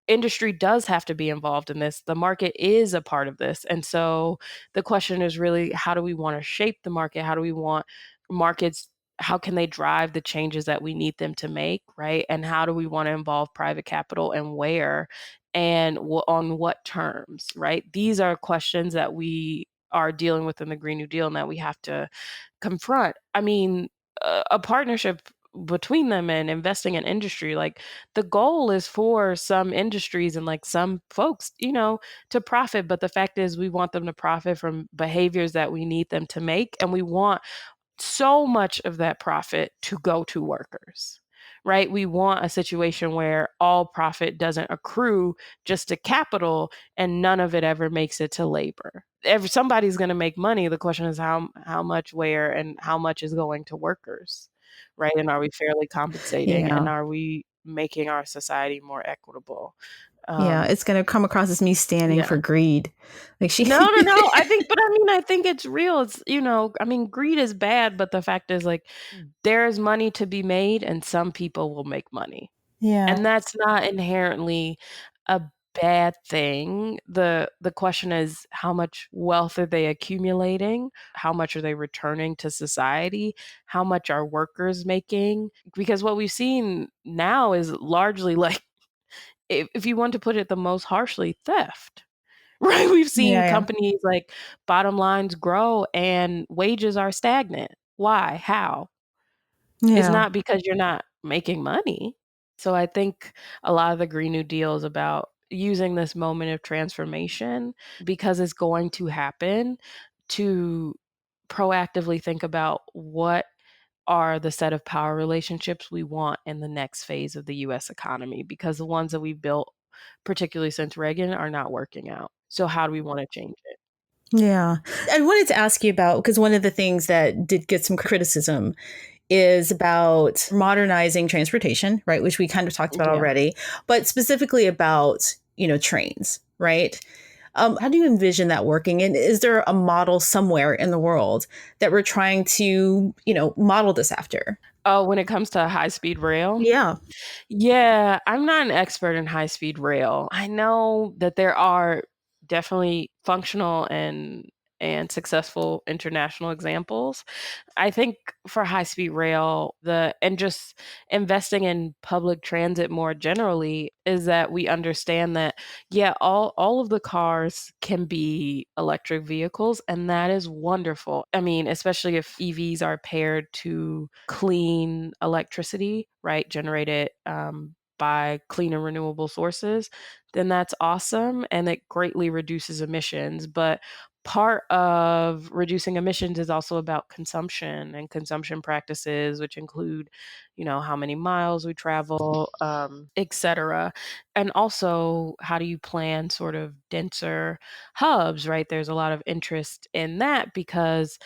industry does have to be involved in this. The market is a part of this. And so the question is really, how do we want to shape the market? How do we want markets? How can they drive the changes that we need them to make, right? And how do we want to involve private capital and where and on what terms, right? These are questions that we are dealing with in the Green New Deal and that we have to confront. I mean, a partnership between them and investing in industry, like the goal is for some industries and like some folks, to profit. But the fact is we want them to profit from behaviors that we need them to make. And we want so much of that profit to go to workers, right? We want a situation where all profit doesn't accrue just to capital and none of it ever makes it to labor. Somebody's going to make money. The question is how much, where, and how much is going to workers, right? And are we fairly compensating and are we making our society more equitable? It's going to come across as me standing for greed. Like No. I think it's real. It's, greed is bad, but the fact is like there's money to be made and some people will make money. Yeah. And that's not inherently a bad thing. The question is how much wealth are they accumulating? How much are they returning to society? How much are workers making? Because what we've seen now is largely like, if you want to put it the most harshly, theft. Right? We've seen companies like bottom lines grow and wages are stagnant. Why? How? It's not because you're not making money. So I think a lot of the Green New Deal is about using this moment of transformation because it's going to happen to proactively think about what are the set of power relationships we want in the next phase of the US economy, because the ones that we've built, particularly since Reagan, are not working out. So how do we want to change it? Yeah. I wanted to ask you about, because one of the things that did get some criticism is about modernizing transportation, right? Which we kind of talked about already, but specifically about, trains, right? How do you envision that working? And is there a model somewhere in the world that we're trying to, model this after? Oh, when it comes to high-speed rail? Yeah. Yeah, I'm not an expert in high-speed rail. I know that there are definitely functional and successful international examples. I think for high-speed rail, and just investing in public transit more generally is that we understand that, all of the cars can be electric vehicles, and that is wonderful. I mean, especially if EVs are paired to clean electricity, right, generated by clean and renewable sources, then that's awesome, and it greatly reduces emissions. But part of reducing emissions is also about consumption and consumption practices, which include, how many miles we travel, et cetera. And also, how do you plan sort of denser hubs, right? There's a lot of interest in that because,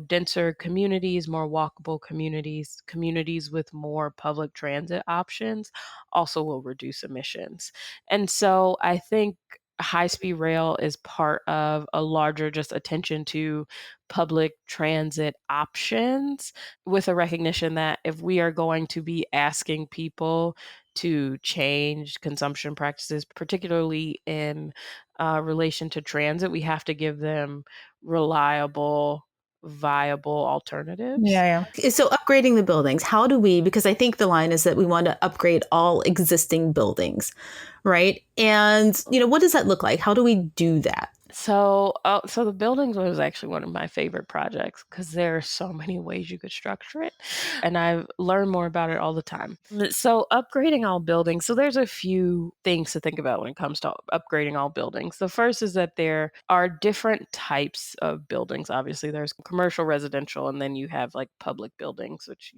denser communities, more walkable communities, communities with more public transit options also will reduce emissions. And so I think high-speed rail is part of a larger just attention to public transit options, with a recognition that if we are going to be asking people to change consumption practices, particularly in relation to transit, we have to give them reliable, viable alternatives. Yeah. So upgrading the buildings, how do we, because I think the line is that we want to upgrade all existing buildings, right? And, what does that look like? How do we do that? So the buildings was actually one of my favorite projects because there are so many ways you could structure it, and I've learned more about it all the time. So upgrading all buildings. So there's a few things to think about when it comes to upgrading all buildings. The first is that there are different types of buildings. Obviously, there's commercial, residential, and then you have like public buildings, which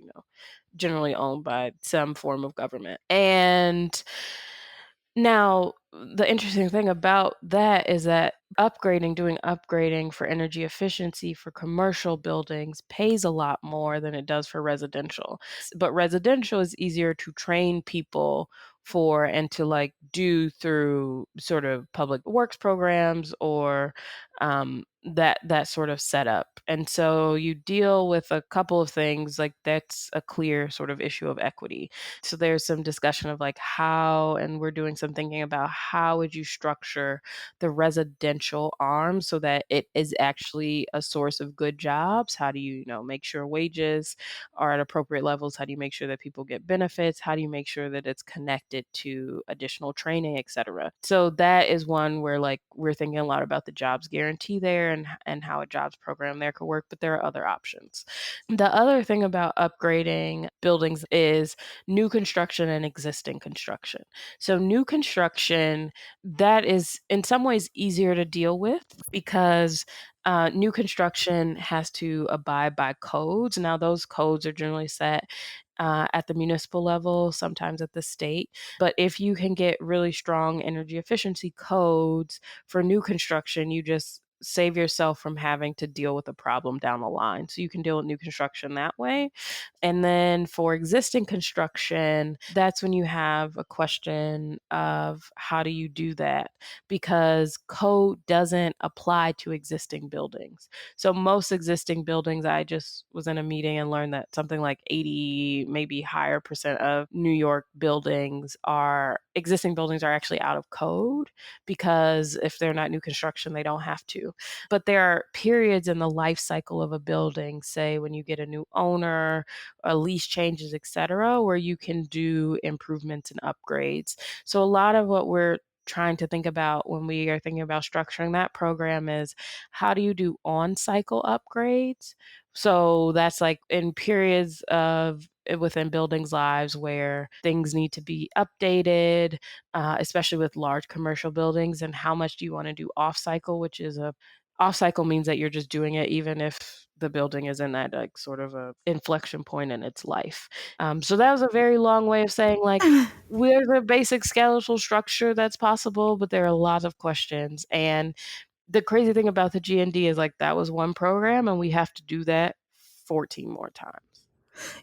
generally owned by some form of government. And now, the interesting thing about that is that doing upgrading for energy efficiency for commercial buildings pays a lot more than it does for residential. But residential is easier to train people for and to like do through sort of public works programs or that sort of setup. And so you deal with a couple of things like that's a clear sort of issue of equity. So there's some discussion of like how, and we're doing some thinking about how would you structure the residential arm so that it is actually a source of good jobs? How do you, make sure wages are at appropriate levels? How do you make sure that people get benefits? How do you make sure that it's connected to additional training, et cetera? So that is one where like we're thinking a lot about the jobs guarantee there and how a jobs program there could work, but there are other options. The other thing about upgrading buildings is new construction and existing construction. So new construction, that is in some ways easier to deal with because new construction has to abide by codes. Now, those codes are generally set at the municipal level, sometimes at the state. But if you can get really strong energy efficiency codes for new construction, you just save yourself from having to deal with a problem down the line. So you can deal with new construction that way. And then for existing construction, that's when you have a question of how do you do that? Because code doesn't apply to existing buildings. So most existing buildings, I just was in a meeting and learned that something like 80, maybe higher percent of New York existing buildings are actually out of code because if they're not new construction, they don't have to. But there are periods in the life cycle of a building, say when you get a new owner, lease changes, et cetera, where you can do improvements and upgrades. So a lot of what we're trying to think about when we are thinking about structuring that program is how do you do on-cycle upgrades? So that's like in periods of within buildings' lives where things need to be updated, especially with large commercial buildings, and how much do you want to do off-cycle, which is off-cycle means that you're just doing it even if the building is in that like sort of a inflection point in its life. So that was a very long way of saying like we're the basic skeletal structure that's possible, but there are a lot of questions. And the crazy thing about the GND is like that was one program and we have to do that 14 more times.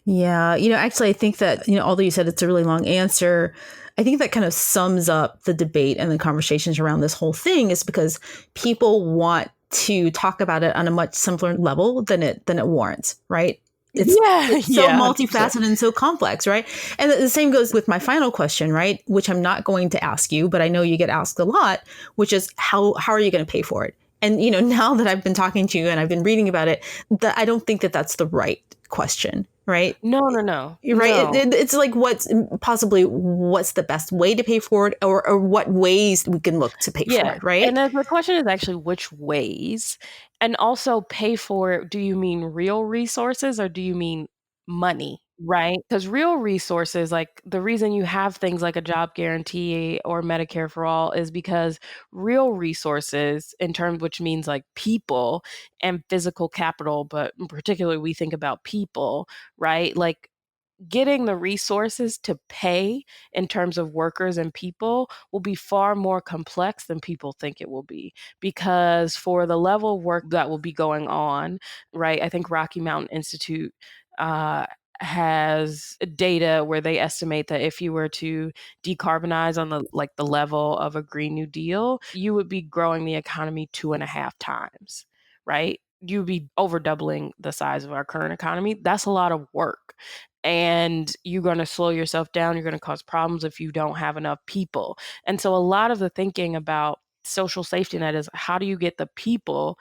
Yeah. Actually, I think that, although you said it's a really long answer, I think that kind of sums up the debate and the conversations around this whole thing is because people want to talk about it on a much simpler level than it warrants, right? It's so multifaceted and so complex, right? And the same goes with my final question, right? Which I'm not going to ask you, but I know you get asked a lot, which is how are you going to pay for it? And, now that I've been talking to you and I've been reading about it, I don't think that that's the right question, right? No. You're right. No. It's like what's the best way to pay for it or what ways we can look to pay for it, right? And then the question is actually which ways, and also pay for it. Do you mean real resources or do you mean money? Right? Because real resources, like the reason you have things like a job guarantee or Medicare for all is because real resources in terms, which means like people and physical capital, but particularly we think about people, right? Like getting the resources to pay in terms of workers and people will be far more complex than people think it will be, because for the level of work that will be going on, right? I think Rocky Mountain Institute has data where they estimate that if you were to decarbonize on the level of a Green New Deal, you would be growing the economy 2.5 times, right? You'd be over doubling the size of our current economy. That's a lot of work. And you're going to slow yourself down. You're going to cause problems if you don't have enough people. And so a lot of the thinking about social safety net is, how do you get the people,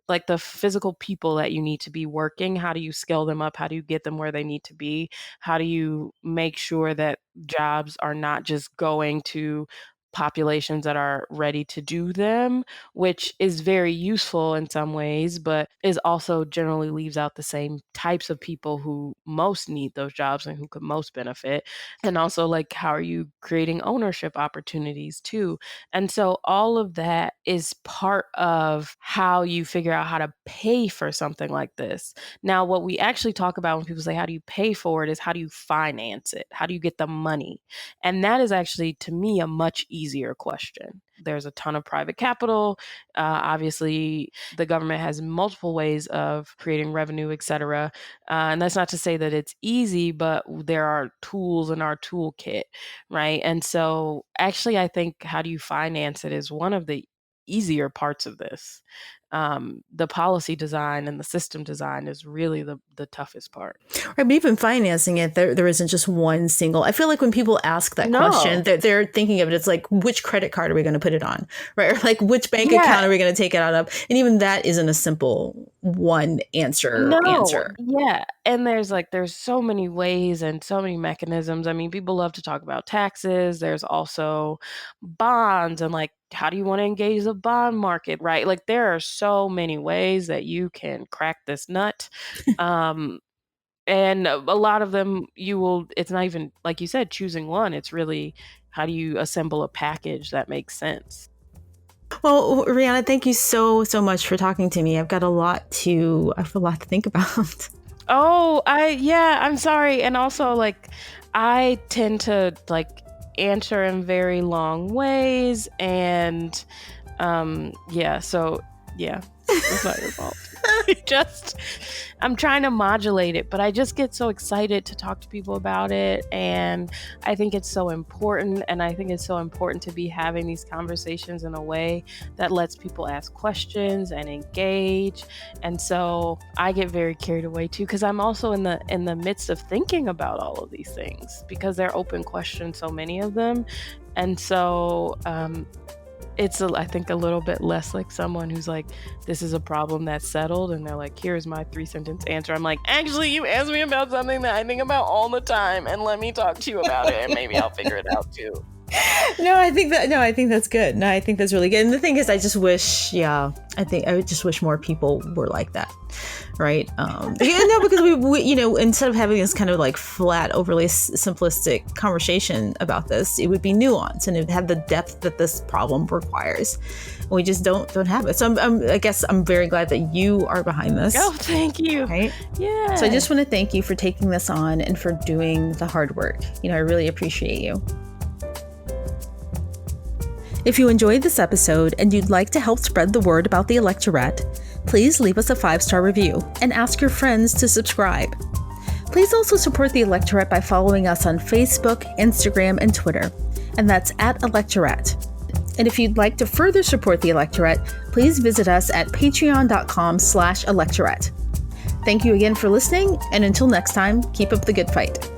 like the physical people that you need to be working? How do you scale them up? How do you get them where they need to be? How do you make sure that jobs are not just going to populations that are ready to do them, which is very useful in some ways, but is also generally leaves out the same types of people who most need those jobs and who could most benefit. And also, like, how are you creating ownership opportunities too? And so all of that is part of how you figure out how to pay for something like this. Now, what we actually talk about when people say, how do you pay for it, is how do you finance it? How do you get the money? And that is actually, to me, a much easier question. There's a ton of private capital. Obviously, the government has multiple ways of creating revenue, et cetera. And that's not to say that it's easy, but there are tools in our toolkit, right? And so actually, I think how do you finance it is one of the easier parts of this. The policy design and the system design is really the toughest part. Right, but even financing it, there isn't just one single. I feel like when people ask that question, they're thinking of it. It's like, which credit card are we going to put it on, right? Or like, which bank account are we going to take it out of? And even that isn't a simple one answer. Yeah, and there's so many ways and so many mechanisms. I mean, people love to talk about taxes. There's also bonds, and like, how do you want to engage the bond market, right? Like, there are so many ways that you can crack this nut. And a lot of them it's not even, like you said, choosing one. It's really, how do you assemble a package that makes sense? Well, Rhiana, thank you so much for talking to me. I have a lot to think about. Oh, I'm sorry. And also, like, I tend to answer in very long ways, and so it's not your fault. I'm trying to modulate it, but I just get so excited to talk to people about it, and I think it's so important, and I think it's so important to be having these conversations in a way that lets people ask questions and engage. And so I get very carried away too, because I'm also in the midst of thinking about all of these things, because they're open questions, so many of them. And so it's, I think, a little bit less like someone who's like, this is a problem that's settled, and they're like, here's my 3-sentence answer. I'm like, actually, you asked me about something that I think about all the time, and let me talk to you about it, and maybe I'll figure it out too. I think that's good. No, I think that's really good. And the thing is, I just wish, I just wish more people were like that, right? Because we instead of having this kind of like flat, overly simplistic conversation about this, it would be nuanced and it would have the depth that this problem requires. We just don't have it. So I guess I'm very glad that you are behind this. Oh, thank you. Right? Yeah. So I just want to thank you for taking this on and for doing the hard work. I really appreciate you. If you enjoyed this episode and you'd like to help spread the word about the Electorette, please leave us a 5-star review and ask your friends to subscribe. Please also support the Electorette by following us on Facebook, Instagram, and Twitter, and that's @Electorette. And if you'd like to further support the Electorette, please visit us at patreon.com/Electorette. Thank you again for listening, and until next time, keep up the good fight.